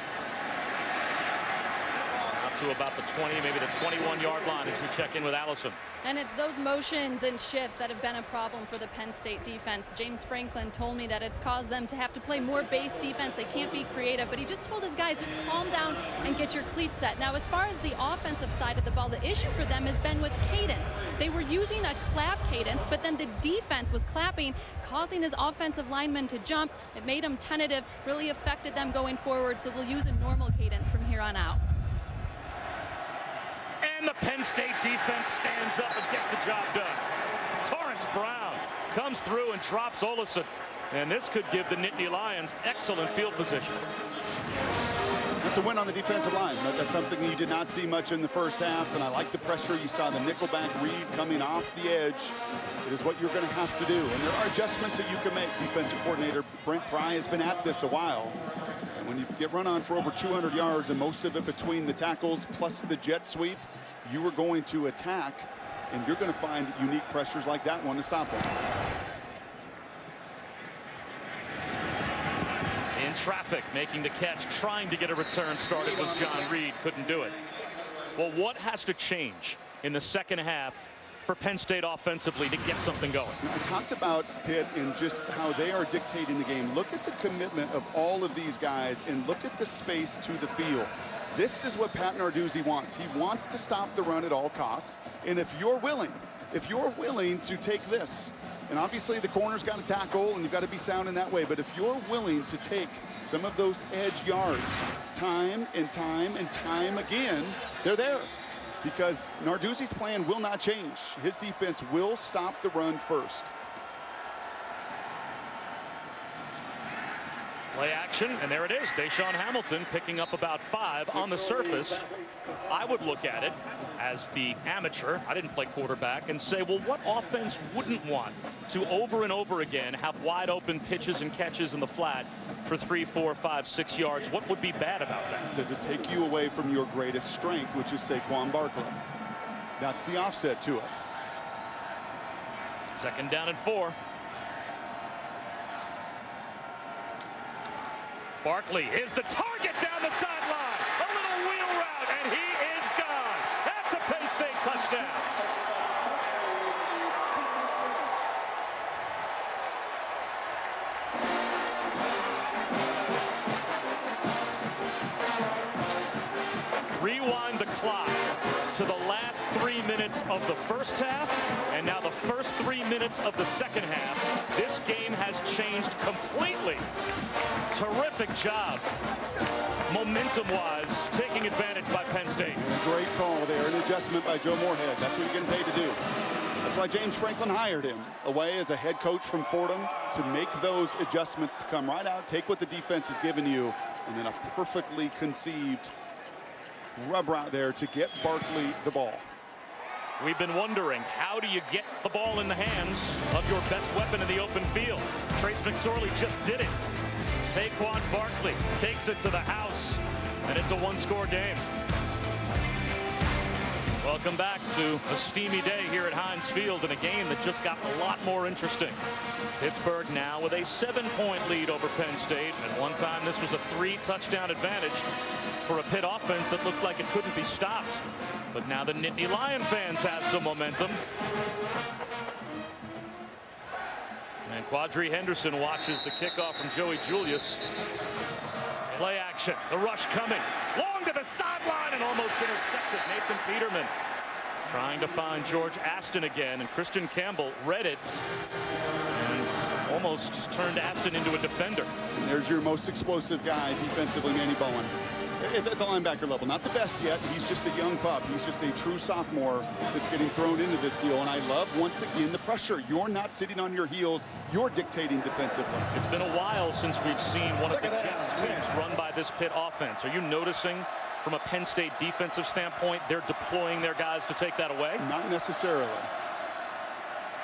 Out out to about the 20, maybe the 21-yard line as we check in with Allison. And it's those motions and shifts that have been a problem for the Penn State defense. James Franklin told me that it's caused them to have to play more base defense. They can't be creative, but he just told his guys, just calm down and get your cleats set. Now, as far as the offensive side of the ball, the issue for them has been with cadence. They were using a clap cadence, but then the defense was clapping, causing his offensive linemen to jump. It made them tentative, really affected them going forward, so they'll use a normal cadence from here on out. And the Penn State defense stands up and gets the job done. Torrance Brown comes through and drops Olison. And this could give the Nittany Lions excellent field position. That's a win on the defensive line. That's something you did not see much in the first half, and I like the pressure. You saw the nickelback read coming off the edge. It is what you're going to have to do, and there are adjustments that you can make. Defensive coordinator Brent Pry has been at this a while, and when you get run on for over 200 yards and most of it between the tackles plus the jet sweep, you are going to attack, and you're going to find unique pressures like that one to stop them. In traffic, making the catch, trying to get a return started was John Reed. Couldn't do it. Well, what has to change in the second half for Penn State offensively to get something going? I talked about Pitt and just how they are dictating the game. Look at the commitment of all of these guys and look at the space to the field. This is what Pat Narduzzi wants. He wants to stop the run at all costs. And if you're willing to take this, and obviously the corner's got to tackle and you've got to be sound in that way, but if you're willing to take some of those edge yards time and time and time again, they're there. Because Narduzzi's plan will not change. His defense will stop the run first. Play action, and there it is. Deshaun Hamilton picking up about 5 on the surface. I would look at it as the amateur, I didn't play quarterback, and say, well, what offense wouldn't want to over and over again have wide open pitches and catches in the flat for 3, 4, 5, 6 yards? What would be bad about that? Does it take you away from your greatest strength, which is Saquon Barkley? That's the offset to it. 2nd down and 4. Barkley is the target down the sideline. A little wheel route, and he is gone. That's a Penn State touchdown. Rewind the clock to the last 3 minutes of the first half, and now the first 3 minutes of the second half. This game has changed completely. Terrific job, momentum-wise, taking advantage by Penn State. Great call there, an adjustment by Joe Moorhead. That's what you're getting paid to do. That's why James Franklin hired him away as a head coach from Fordham, to make those adjustments, to come right out, take what the defense has given you, and then a perfectly conceived rub route there to get Barkley the ball. We've been wondering, how do you get the ball in the hands of your best weapon in the open field? Trace McSorley just did it. Saquon Barkley takes it to the house, and it's a 1-score game. Welcome back to a steamy day here at Heinz Field, in a game that just got a lot more interesting. Pittsburgh now with a 7-point lead over Penn State. At one time, this was a 3-touchdown advantage for a Pitt offense that looked like it couldn't be stopped. But now the Nittany Lion fans have some momentum. And Quadri Henderson watches the kickoff from Joey Julius. Play action, the rush coming. Long to the sideline and almost intercepted. Nathan Peterman trying to find George Aston again, and Christian Campbell read it and almost turned Aston into a defender. And there's your most explosive guy defensively, Manny Bowen. At the linebacker level, not the best yet. He's just a young pup. He's just a true sophomore that's getting thrown into this deal. And I love, once again, the pressure. You're not sitting on your heels. You're dictating defensively. It's been a while since we've seen one of the jet sweeps run by this Pitt offense. Are you noticing, from a Penn State defensive standpoint, they're deploying their guys to take that away? Not necessarily.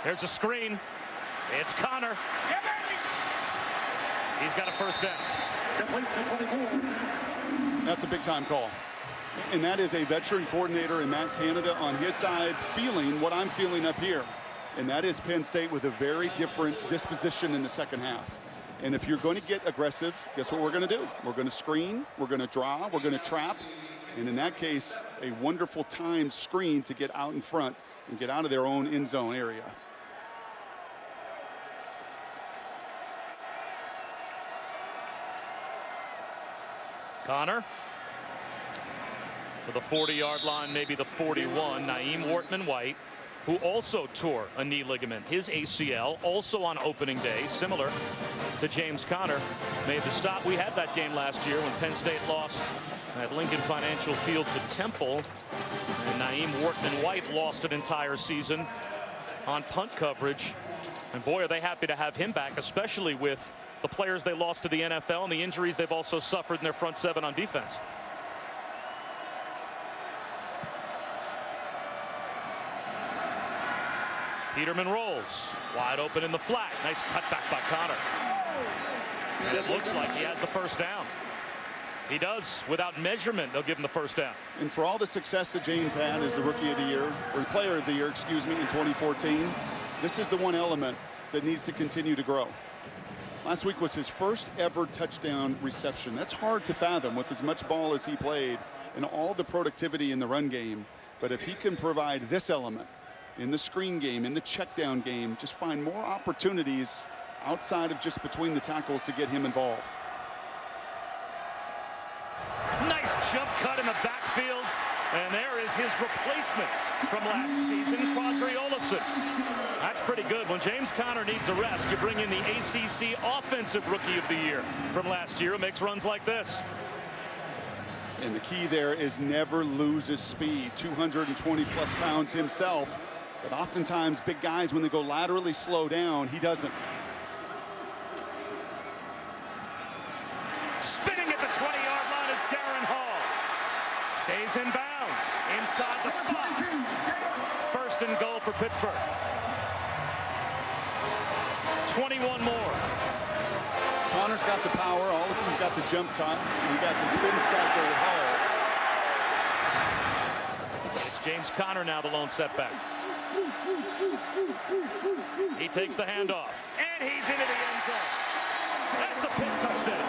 There's a screen. It's Connor. He's got a first down. That's a big-time call. And that is a veteran coordinator in Matt Canada on his side, feeling what I'm feeling up here. And that is Penn State with a very different disposition in the second half. And if you're going to get aggressive, guess what we're going to do? We're going to screen, we're going to draw, we're going to trap, And in that case, a wonderful timed screen to get out in front and get out of their own end zone area. Connor to the 40-yard line, maybe the 41. Naeem Wortman-White, who also tore a knee ligament, his ACL, also on opening day, similar to James Conner, made the stop. We had that game last year when Penn State lost at Lincoln Financial Field to Temple, and Naeem Wortman-White lost an entire season on punt coverage. And boy, are they happy to have him back, especially with the players they lost to the NFL and the injuries they've also suffered in their front seven on defense. Peterman rolls wide open in the flat. Nice cutback by Connor. And it looks like he has the first down. He does. Without measurement, they'll give him the first down. And for all the success that James had as the Rookie of the Year, or Player of the Year, excuse me, in 2014, this is the one element that needs to continue to grow. Last week was his first ever touchdown reception. That's hard to fathom with as much ball as he played and all the productivity in the run game. But if he can provide this element in the screen game, in the check down game, just find more opportunities outside of just between the tackles to get him involved. Nice jump cut in the backfield. And there is his replacement from last season, Quadri Olison. That's pretty good. When James Conner needs a rest, you bring in the ACC Offensive Rookie of the Year from last year, who makes runs like this. And the key there is never lose his speed. 220+ pounds himself. But oftentimes, big guys, when they go laterally slow down, he doesn't. Spinning at the 20-yard line is Darren Hall. Stays in bounds inside the 5. First and goal for Pittsburgh. 21 more. Connor's got the power. Ollison's got the jump cut. We got the spin cycle with Hall. It's James Conner now, the lone setback. He takes the handoff, and he's into the end zone. That's a Pitt touchdown.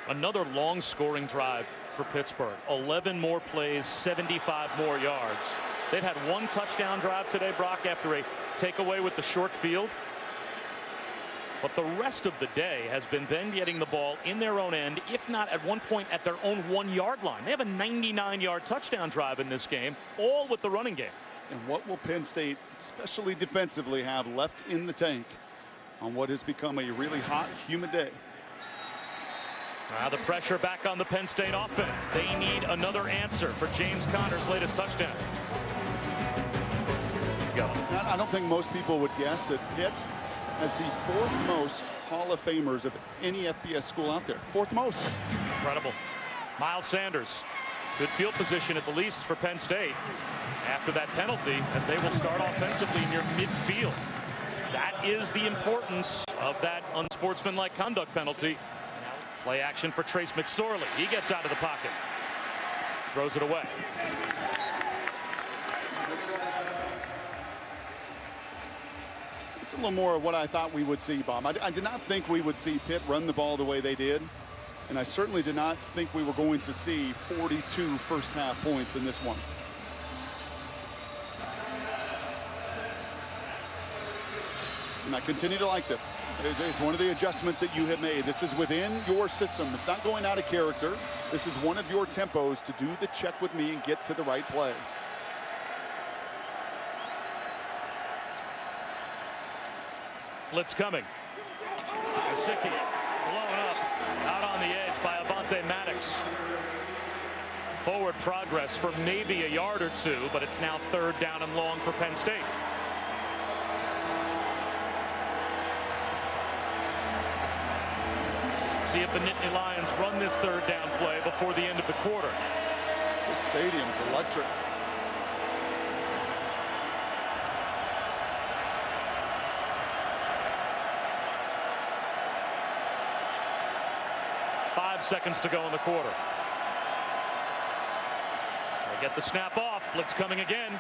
Another long scoring drive for Pittsburgh. 11 more plays, 75 more yards. They've had one touchdown drive today, Brock, after a takeaway with the short field. But the rest of the day has been then getting the ball in their own end, if not at one point at their own 1-yard line. They have a 99-yard touchdown drive in this game, all with the running game. And what will Penn State, especially defensively, have left in the tank on what has become a really hot, humid day? Now the pressure back on the Penn State offense. They need another answer for James Conner's latest touchdown. Go. I don't think most people would guess that Pitt has the 4th most Hall of Famers of any FBS school out there. 4th most. Incredible. Miles Sanders. Good field position at the least for Penn State after that penalty, as they will start offensively near midfield. That is the importance of that unsportsmanlike conduct penalty. Play action for Trace McSorley. He gets out of the pocket. Throws it away. It's a little more of what I thought we would see, Bob. I did not think we would see Pitt run the ball the way they did. And I certainly did not think we were going to see 42 first-half points in this one. And I continue to like this. It's one of the adjustments that you have made. This is within your system. It's not going out of character. This is one of your tempos to do the check with me and get to the right play. Blitz coming. Gesicki blown up out on the edge by Avonte Maddox. Forward progress for maybe a yard or two, but it's now 3rd down and long for Penn State. See if the Nittany Lions run this 3rd down play before the end of the quarter. This stadium's electric. Five seconds to go in the quarter. get the snap off. Blitz coming again.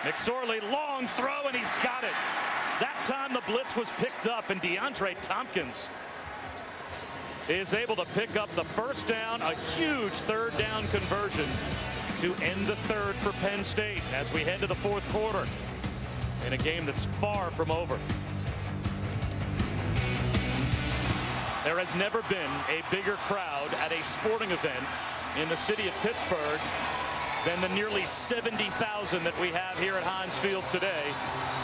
McSorley, long throw, and he's got it. That time the blitz was picked up, and DeAndre Tompkins is able to pick up the first down. A huge third down conversion to end the third for Penn State as we head to the fourth quarter in a game that's far from over. There has never been a bigger crowd at a sporting event in the city of Pittsburgh than the nearly 70,000 that we have here at Heinz Field today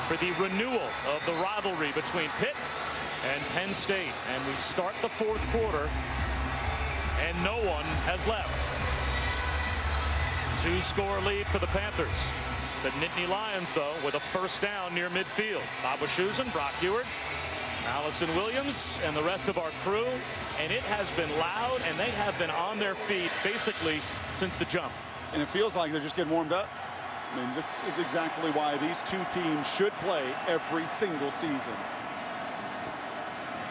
for the renewal of the rivalry between Pitt and Penn State. And we start the fourth quarter, and no one has left. 2-score lead for the Panthers. The Nittany Lions, though, with a first down near midfield. Bob Wischusen, Brock Ewart, Allison Williams, and the rest of our crew. And it has been loud, and they have been on their feet basically since the jump. And it feels like they're just getting warmed up. I mean, this is exactly why these two teams should play every single season.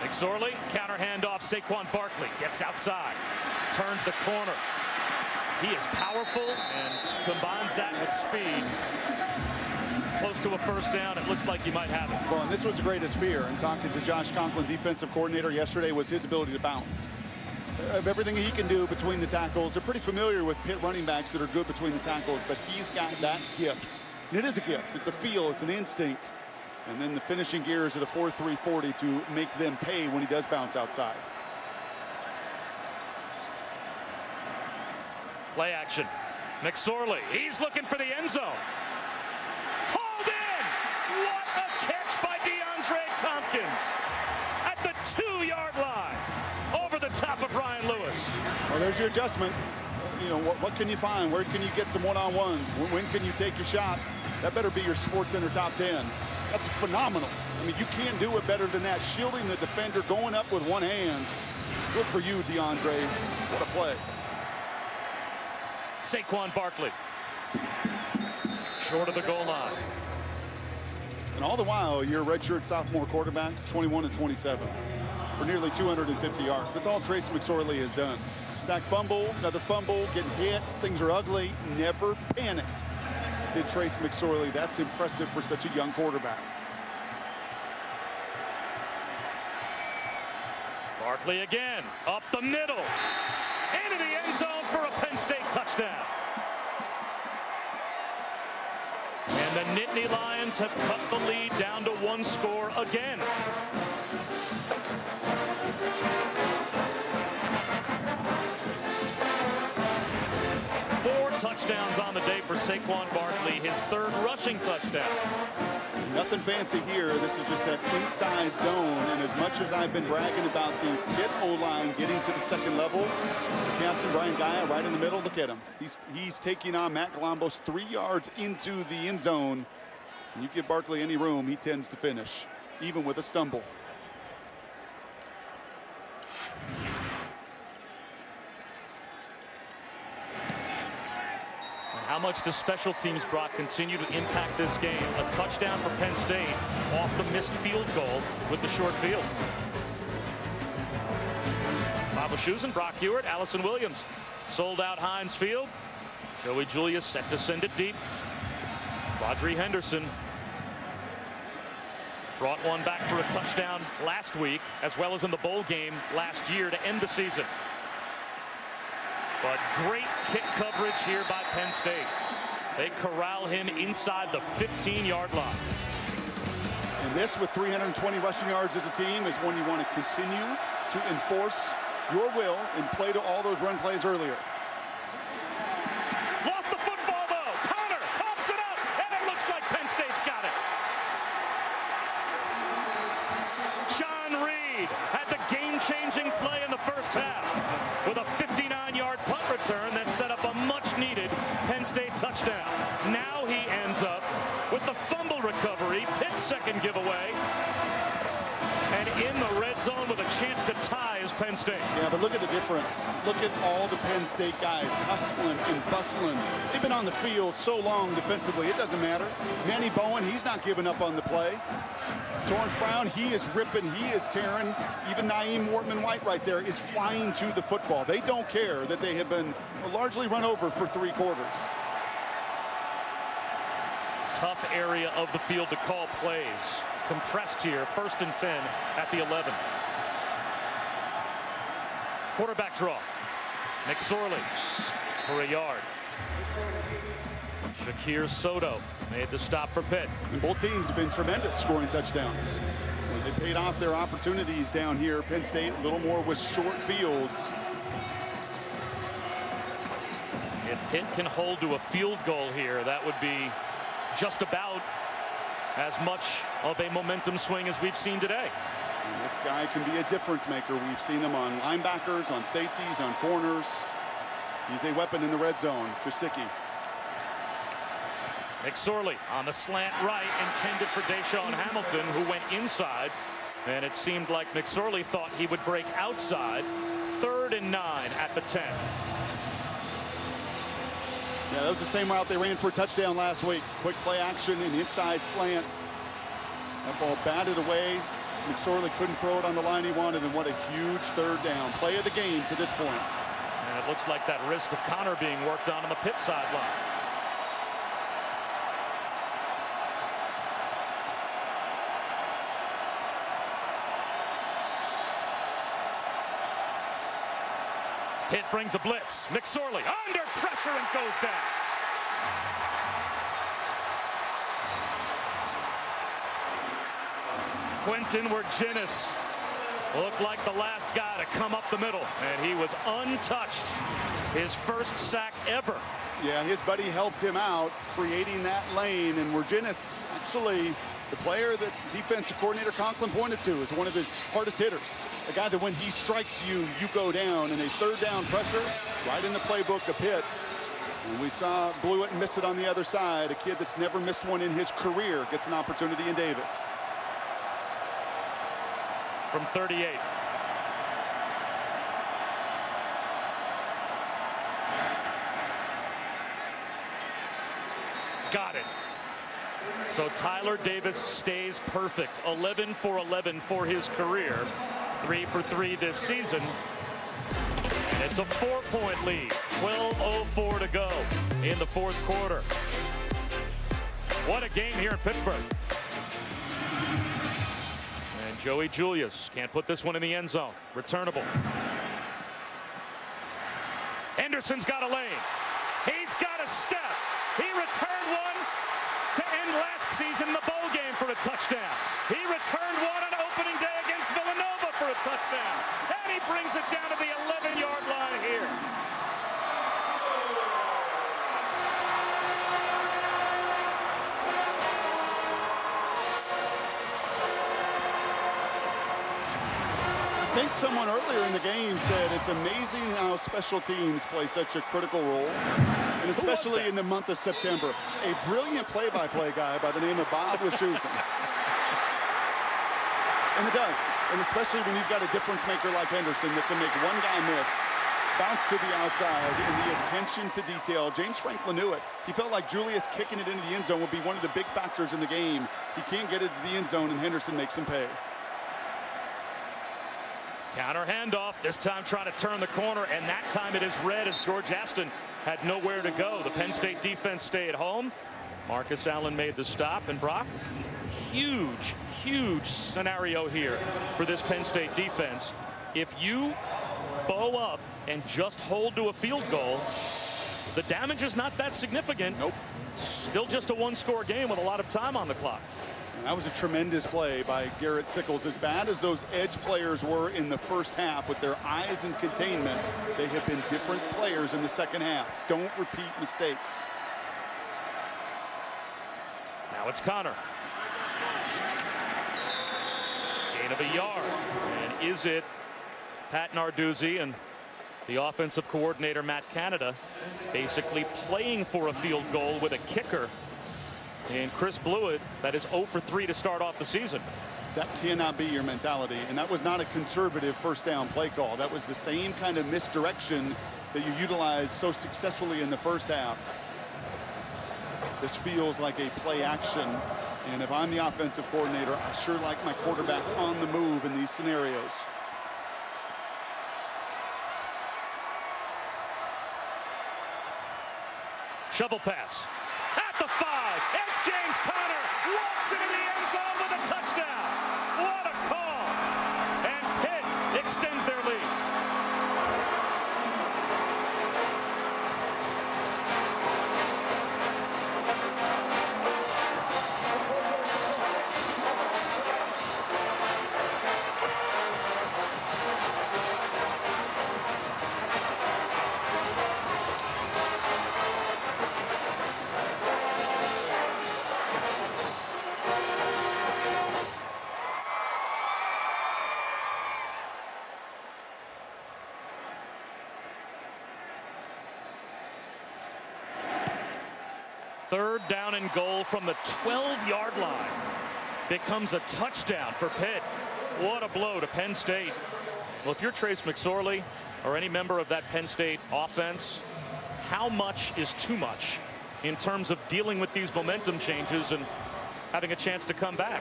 McSorley, counter handoff. Saquon Barkley gets outside, turns the corner. He is powerful and combines that with speed. Close to a first down. It looks like you might have it. Well, and this was the greatest fear. And talking to Josh Conklin, defensive coordinator, yesterday was his ability to bounce. Of everything he can do between the tackles. They're pretty familiar with Pitt running backs that are good between the tackles, but he's got that gift. And it is a gift. It's a feel. It's an instinct. And then the finishing gears at a 4.3 40 to make them pay when he does bounce outside. Play action. McSorley, he's looking for the end zone. Hauled in! What a catch by DeAndre Tompkins at the 2-yard line. Over the top of Ryan Lewis. Well, there's your adjustment. You know, what can you find? Where can you get some one-on-ones? When can you take your shot? That better be your SportsCenter top 10. That's phenomenal. I mean, you can't do it better than that. Shielding the defender, going up with one hand. Good for you, DeAndre. What a play. Saquon Barkley. Short of the goal line. And all the while, your redshirt sophomore quarterbacks, 21 and 27. For nearly 250 yards. That's all Trace McSorley has done. Sack fumble, another fumble, getting hit. Things are ugly. Never panicked. Did Trace McSorley. That's impressive for such a young quarterback. Barkley again, up the middle, into the end zone for a Penn State touchdown. And the Nittany Lions have cut the lead down to 1 score again. Touchdowns on the day for Saquon Barkley, his 3rd rushing touchdown. Nothing fancy here. This is just that inside zone. And as much as I've been bragging about the Pitt O-line getting to the 2nd level, the captain, Brian Gaia, right in the middle. Look at him. He's taking on Matt Columbus 3 yards into the end zone. And you give Barkley any room, he tends to finish, even with a stumble. How much does special teams, Brock, continue to impact this game? A touchdown for Penn State off the missed field goal with the short field. Bob Wischusen, Brock Ewart, Allison Williams. Sold out Heinz Field. Joey Julius set to send it deep. Rodri Henderson brought one back for a touchdown last week, as well as in the bowl game last year to end the season. But great kick coverage here by Penn State. They corral him inside the 15-yard line. And this, with 320 rushing yards as a team, is one you want to continue to enforce your will and play to all those run plays earlier. Lost the football, though. Connor coughs it up, and it looks like Penn State's got it. John Reed had the game-changing play in the first half with a 59-yard punt return that set up a much-needed Penn State touchdown. Now he ends up with the fumble recovery, Pitt's 2nd giveaway, and in the red zone with a chance to tie is Penn State. Yeah, but look at the difference. Look at all the Penn State guys hustling and bustling. They've been on the field so long defensively, it doesn't matter. Manny Bowen, he's not giving up on the play. Torrance Brown, he is ripping, he is tearing. Even Naeem Wortman-White right there is flying to the football. They don't care that they have been largely run over for 3 quarters. tough area of the field to call plays. Compressed here, 1st and 10 at the 11. Quarterback draw. McSorley for a yard. Shakir Soto made the stop for Pitt. And both teams have been tremendous scoring touchdowns. When they paid off their opportunities down here, Penn State a little more with short fields. If Pitt can hold to a field goal here, that would be just about as much of a momentum swing as we've seen today. And this guy can be a difference maker. We've seen him on linebackers, on safeties, on corners. He's a weapon in the red zone. Trusicki. McSorley on the slant right, intended for Deshaun Hamilton, who went inside. And it seemed like McSorley thought he would break outside. 3rd and 9 at the 10. Yeah, that was the same route they ran for a touchdown last week. Quick play action and inside slant. That ball batted away. McSorley couldn't throw it on the line he wanted, and what a huge 3rd down. Play of the game to this point. And it looks like that wrist of Connor being worked on the Pitt sideline. Pitt brings a blitz. McSorley under pressure and goes down. Quentin Wirginis looked like the last guy to come up the middle, and he was untouched. His 1st sack ever. Yeah, his buddy helped him out, creating that lane, and Wirginis, actually, the player that defensive coordinator Conklin pointed to is one of his hardest hitters. A guy that when he strikes you, you go down, and a 3rd down pressure right in the playbook of Pitt. And we saw blew it and missed it on the other side. A kid that's never missed one in his career gets an opportunity in Davis. From 38. Got it. So Tyler Davis stays perfect. 11 for 11 for his career. 3 for 3 this season. And it's a 4-point lead. 12:04 to go in the 4th quarter. What a game here in Pittsburgh. And Joey Julius can't put this one in the end zone. Returnable. Henderson's got a lane. He's got a step. He returned one to end last season in the bowl game for a touchdown. He returned one on opening day against Villanova for a touchdown. And he brings it down to the 11-yard line here. I think someone earlier in the game said it's amazing how special teams play such a critical role, and especially in the month of September. A brilliant play-by-play guy by the name of Bob Wischusen. And it does, and especially when you've got a difference maker like Henderson that can make one guy miss, bounce to the outside, and the attention to detail. James Franklin knew it. He felt like Julius kicking it into the end zone would be one of the big factors in the game. He can't get it to the end zone, and Henderson makes him pay. Counter handoff, this time trying to turn the corner, and that time it is red as George Aston had nowhere to go. The Penn State defense stayed home. Marcus Allen made the stop, and Brock, huge scenario here for this Penn State defense. If you bow up and just hold to a field goal, the damage is not that significant. Nope. Still just a 1-score game with a lot of time on the clock. That was a tremendous play by Garrett Sickles. As bad as those edge players were in the first half with their eyes in containment, they have been different players in the second half. Don't repeat mistakes. Now it's Connor. Gain of a yard. And is it Pat Narduzzi and the offensive coordinator Matt Canada basically playing for a field goal with a kicker and Chris Blewett that is 0 for 3 to start off the season? That cannot be your mentality, and that was not a conservative 1st down play call. That was the same kind of misdirection that you utilized so successfully in the first half. This feels like a play action, and if I'm the offensive coordinator, I sure like my quarterback on the move in these scenarios. Shovel pass at the 5. It's James into the end zone with a touchdown. What a call. And Pitt extends their lead. Third down and goal from the 12-yard line. Becomes a touchdown for Pitt. What a blow to Penn State. Well, if you're Trace McSorley or any member of that Penn State offense, how much is too much in terms of dealing with these momentum changes and having a chance to come back?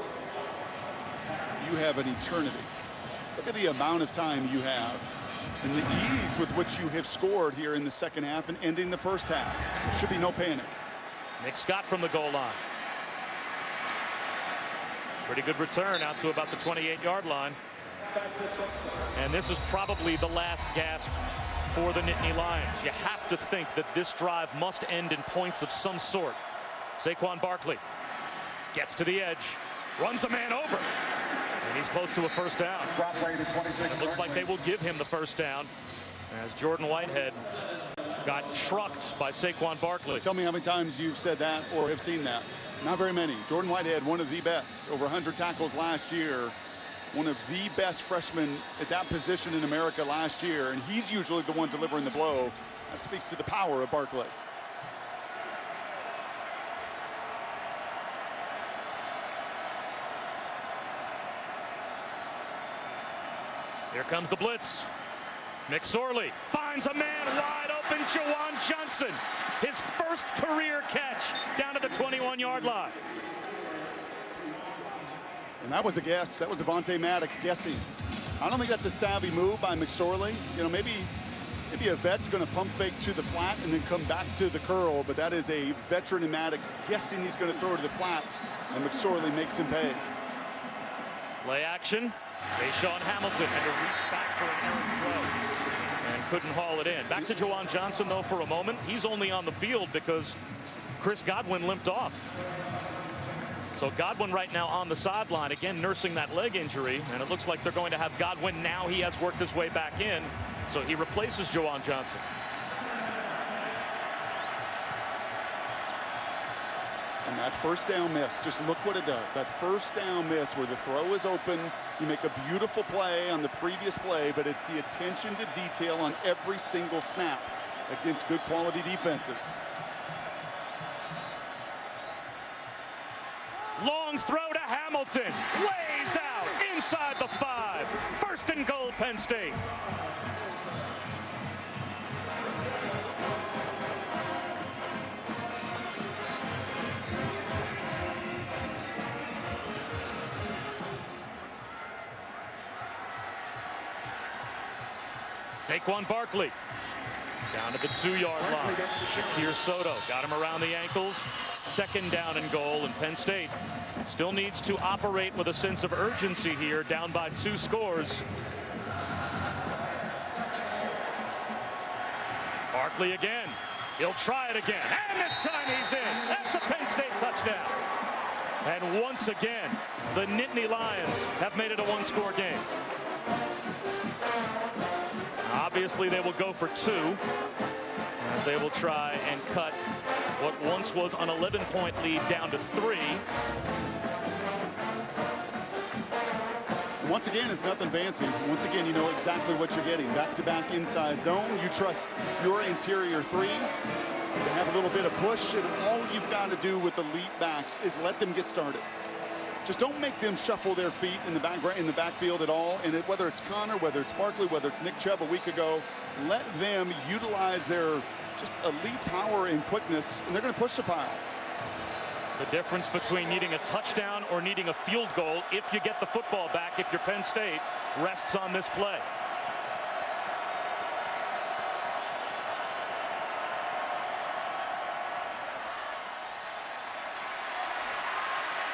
You have an eternity. Look at the amount of time you have and the ease with which you have scored here in the second half and ending the first half. Should be no panic. Nick Scott from the goal line. Pretty good return out to about the 28-yard line. And this is probably the last gasp for the Nittany Lions. You have to think that this drive must end in points of some sort. Saquon Barkley gets to the edge, runs a man over, and he's close to a first down. It looks like they will give him the first down as Jordan Whitehead got trucked by Saquon Barkley. Tell me how many times you've said that or have seen that. Not very many. Jordan Whitehead, one of the best, over 100 tackles last year. One of the best freshmen at that position in America last year, and he's usually the one delivering the blow. That speaks to the power of Barkley. Here comes the blitz. McSorley finds a man wide open, Juwan Johnson. His first career catch down to the 21-yard line. And that was a guess. That was Avonte Maddox guessing. I don't think that's a savvy move by McSorley. You know, maybe a vet's going to pump fake to the flat and then come back to the curl, but that is a veteran in Maddox guessing he's going to throw to the flat, and McSorley makes him pay. Play action. Deshaun Hamilton had to reach back for an errant throw and couldn't haul it in. Back to Juwan Johnson, though, for a moment. He's only on the field because Chris Godwin limped off. So Godwin right now on the sideline, again nursing that leg injury, and it looks like they're going to have Godwin now. He has worked his way back in, so he replaces Juwan Johnson. And that first down miss, just look what it does. That first down miss where the throw is open, you make a beautiful play on the previous play, but it's the attention to detail on every single snap against good quality defenses. Long throw to Hamilton, lays out inside the 5. First and goal, Penn State. Saquon Barkley down to the 2-yard line. Shakir Soto got him around the ankles. Second down and goal, and Penn State still needs to operate with a sense of urgency here, down by 2 scores. Barkley again. He'll try it again, and this time he's in. That's a Penn State touchdown. And once again, the Nittany Lions have made it a 1-score game. Obviously, they will go for 2 as they will try and cut what once was an 11-point lead down to 3. Once again, it's nothing fancy. Once again, you know exactly what you're getting. Back-to-back inside zone. You trust your interior 3 to have a little bit of push, and all you've got to do with elite backs is let them get started. Just don't make them shuffle their feet in the backfield at all. And whether it's Connor, whether it's Barkley, whether it's Nick Chubb a week ago, let them utilize their just elite power and quickness, and they're going to push the pile. The difference between needing a touchdown or needing a field goal, if you get the football back, if you're Penn State, rests on this play.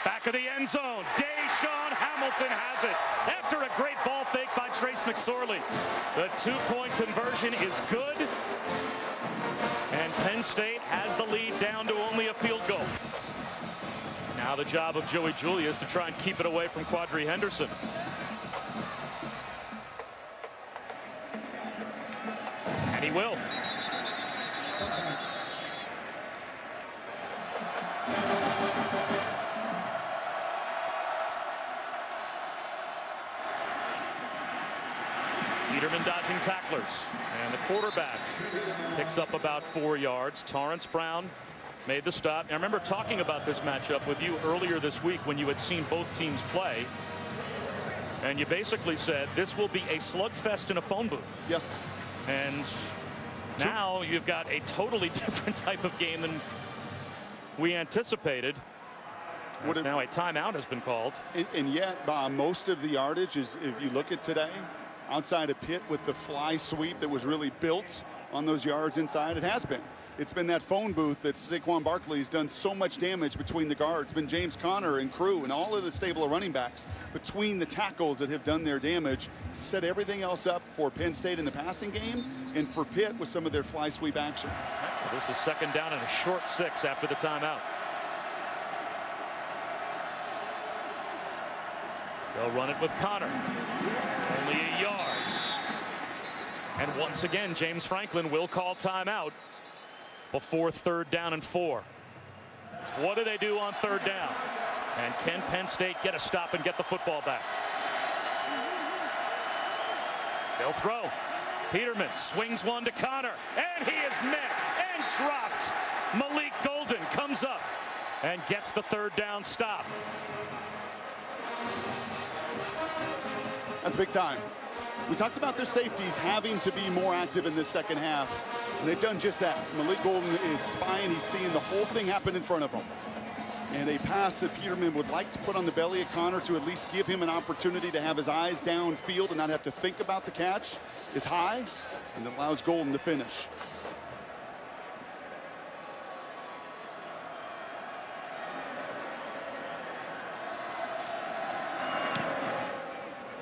Back of the end zone. Deshaun Hamilton has it after a great ball fake by Trace McSorley. The two-point conversion is good. And Penn State has the lead down to only a field goal. Now the job of Joey Julia is to try and keep it away from Quadri Henderson. And he will. Peterman dodging tacklers, and the quarterback picks up about 4 yards. Torrance Brown made the stop. I remember talking about this matchup with you earlier this week when you had seen both teams play, and you basically said this will be a slugfest in a phone booth. Yes. And now you've got a totally different type of game than we anticipated. As now a timeout has been called. And yet, most of the yardage is, if you look at today, outside of Pitt with the fly sweep that was really built on those yards inside, it has been. It's been that phone booth that Saquon Barkley's done so much damage between the guards. It's been James Conner and crew and all of the stable of running backs between the tackles that have done their damage to set everything else up for Penn State in the passing game and for Pitt with some of their fly sweep action. So this is second down and a short 6 after the timeout. They'll run it with Conner. Only a yard. And once again, James Franklin will call timeout before 3rd down and 4. So what do they do on 3rd down? And can Penn State get a stop and get the football back? They'll throw. Peterman swings one to Conner, and he is met and dropped. Malik Golden comes up and gets the 3rd down stop. That's big time. We talked about their safeties having to be more active in this second half, and they've done just that. Malik Golden is spying. He's seeing the whole thing happen in front of him. And a pass that Peterman would like to put on the belly of Conner to at least give him an opportunity to have his eyes downfield and not have to think about the catch is high, and it allows Golden to finish.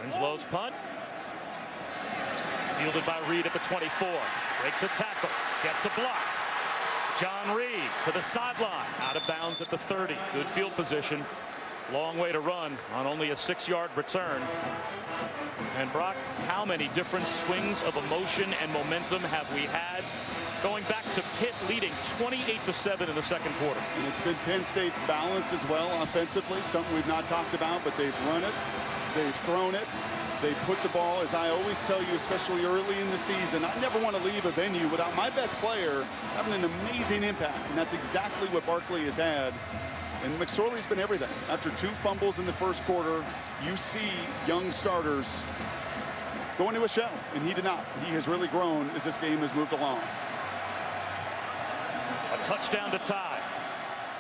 Winslow's punt. Fielded by Reed at the 24. Breaks a tackle. Gets a block. John Reed to the sideline. Out of bounds at the 30. Good field position. Long way to run on only a 6-yard return. And Brock, how many different swings of emotion and momentum have we had? Going back to Pitt leading 28-7 in the second quarter. And it's been Penn State's balance as well offensively, something we've not talked about, but they've run it, they've thrown it, they put the ball, as I always tell you, especially early in the season, I never want to leave a venue without my best player having an amazing impact, and that's exactly what Barkley has had. And McSorley's been everything. After 2 fumbles in the first quarter, you see young starters go into a shell, and he did not. He has really grown as this game has moved along. A touchdown to tie,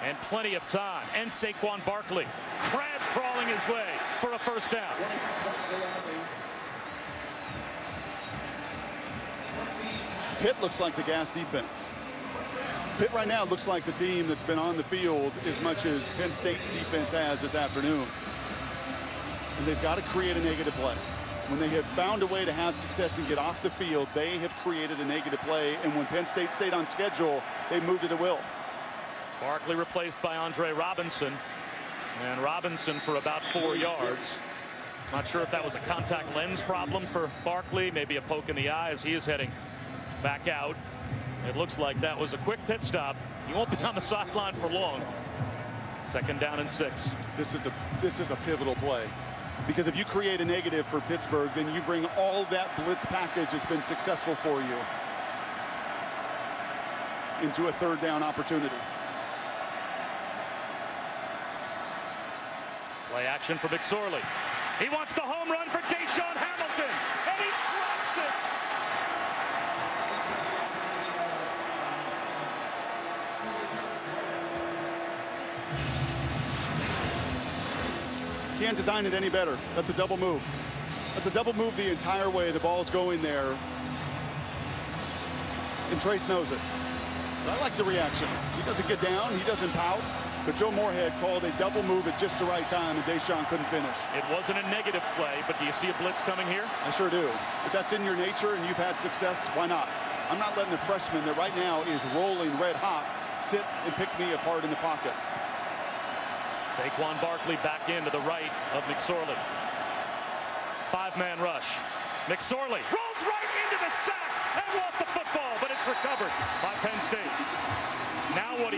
and plenty of time. And Saquon Barkley, crab crawling his way for a first down. Pitt looks like the gas defense. Pitt right now looks like the team that's been on the field as much as Penn State's defense has this afternoon. And they've got to create a negative play. When they have found a way to have success and get off the field, they have created a negative play. And when Penn State stayed on schedule, they moved it at will. Barkley replaced by Andre Robinson. And Robinson for about 4 yards. Not sure if that was a contact lens problem for Barkley. Maybe a poke in the eye as he is heading back out. It looks like that was a quick pit stop. He won't be on the sideline for long. Second down and 6. This is a pivotal play. Because if you create a negative for Pittsburgh, then you bring all that blitz package that's been successful for you into a 3rd down opportunity. Play action for McSorley. He wants the home run for Deshaun Hamilton, and he drops it. Can't design it any better. That's a double move. That's a double move the entire way. The ball's going there. And Trace knows it. But I like the reaction. He doesn't get down. He doesn't pout. But Joe Moorhead called a double move at just the right time, and Deshaun couldn't finish. It wasn't a negative play, but do you see a blitz coming here? I sure do. If that's in your nature and you've had success, why not? I'm not letting a freshman that right now is rolling red hot sit and pick me apart in the pocket. Saquon Barkley back into the right of McSorley. 5-man rush. McSorley rolls right into the sack and lost the football, but it's recovered by Penn State. Now what do?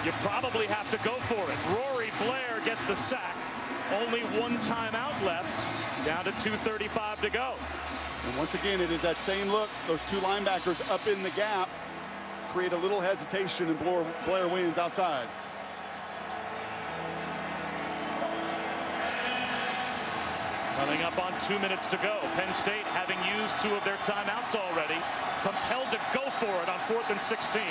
You probably have to go for it. Rory Blair gets the sack. Only one timeout left. Down to 2:35 to go. And once again, it is that same look. Those two linebackers up in the gap create a little hesitation, and Blair wins outside. Coming up on 2 minutes to go. Penn State, having used 2 of their timeouts already, compelled to go for it on 4th and 16.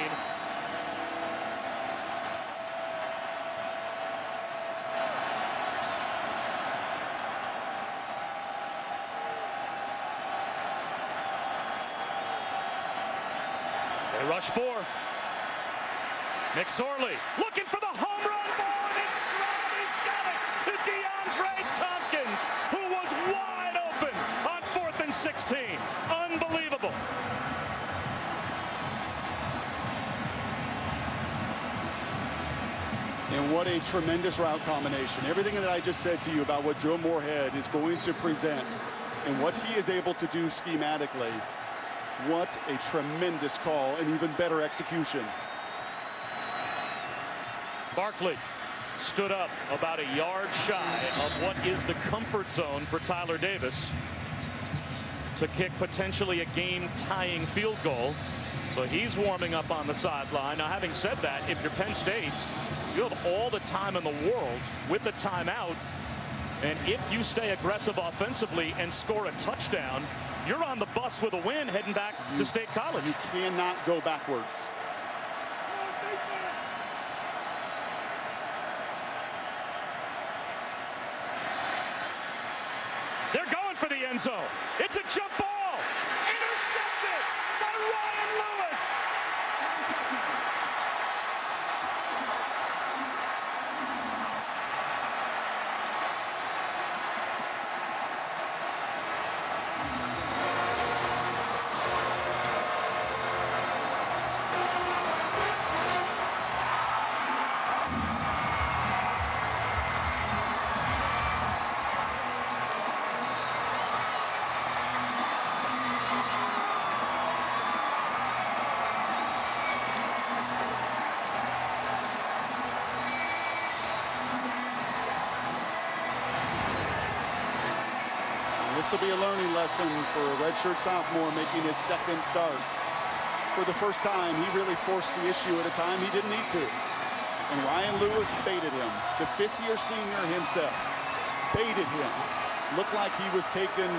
They rush 4. McSorley looking for the home run ball, and it's Stroud. He's got it to DeAndre Tompkins, who was wide open on 4th and 16. Unbelievable. And what a tremendous route combination. Everything that I just said to you about what Joe Moorhead is going to present and what he is able to do schematically. What a tremendous call and even better execution. Barkley stood up about a yard shy of what is the comfort zone for Tyler Davis to kick potentially a game-tying field goal. So he's warming up on the sideline. Now, having said that, if you're Penn State, you have all the time in the world with the timeout. And if you stay aggressive offensively and score a touchdown, you're on the bus with a win heading back to State College. You cannot go backwards. They're going for the end zone. It's a jump ball. Intercepted by Ryan Lewis. This will be a learning lesson for a redshirt sophomore making his second start. For the first time, he really forced the issue at a time he didn't need to. And Ryan Lewis baited him. The fifth-year senior himself baited him. Looked like he was taking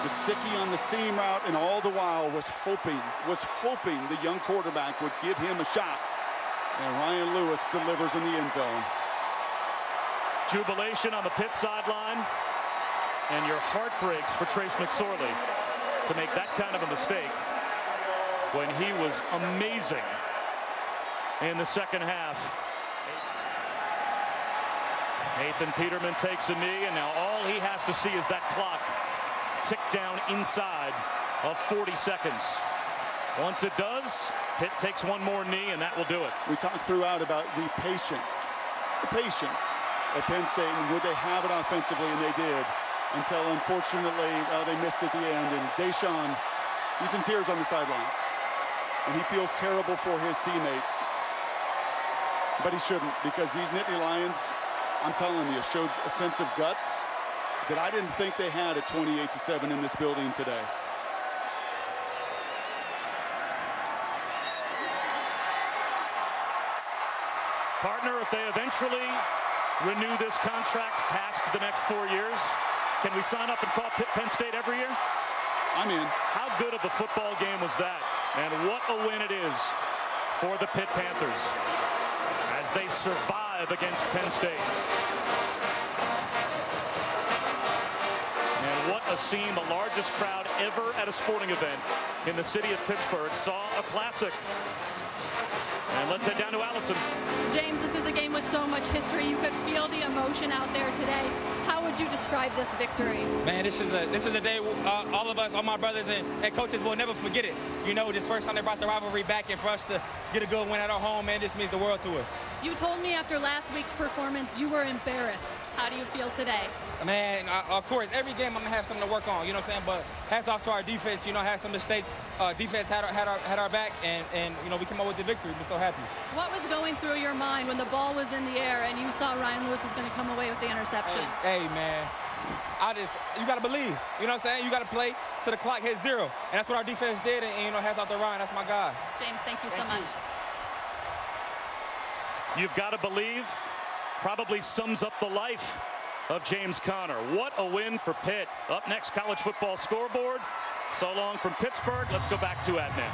the sickie on the seam route, and all the while was hoping the young quarterback would give him a shot. And Ryan Lewis delivers in the end zone. Jubilation on the Pitt sideline. And your heart breaks for Trace McSorley to make that kind of a mistake when he was amazing in the second half. Nathan Peterman takes a knee, and now all he has to see is that clock tick down inside of 40 seconds. Once it does, Pitt takes one more knee, and that will do it. We talked throughout about the patience at Penn State, and would they have it offensively, and they did. Until, unfortunately, they missed at the end. And Deshaun, he's in tears on the sidelines. And he feels terrible for his teammates. But he shouldn't, because these Nittany Lions, I'm telling you, showed a sense of guts that I didn't think they had at 28-7 in this building today. Partner, if they eventually renew this contract past the next 4 years, can we sign up and call Penn State every year? I'm in. How good of a football game was that? And what a win it is for the Pitt Panthers as they survive against Penn State. And what a scene. The largest crowd ever at a sporting event in the city of Pittsburgh saw a classic. And let's head down to Allison. James, this is a game with so much history. You could feel the emotion out there today. How would you describe this victory? Man, this is a day all of us, all my brothers and coaches will never forget it. You know, this first time they brought the rivalry back, and for us to get a good win at our home, man, this means the world to us. You told me after last week's performance you were embarrassed. How do you feel today? Man, of course, every game I'm going to have something to work on, you know what I'm saying? But hats off to our defense, you know, had some mistakes. Defense had our back, and you know, we came up with the victory. We're so happy. What was going through your mind when the ball was in the air and you saw Ryan Lewis was going to come away with the interception? Hey, man, you got to believe, you know what I'm saying? You got to play till the clock hits 0. And that's what our defense did, and you know, hats off to Ryan. That's my guy. James, thank you so much. You've got to believe probably sums up the life of James Conner. What a win for Pitt. Up next, college football scoreboard. So long from Pittsburgh. Let's go back to admin.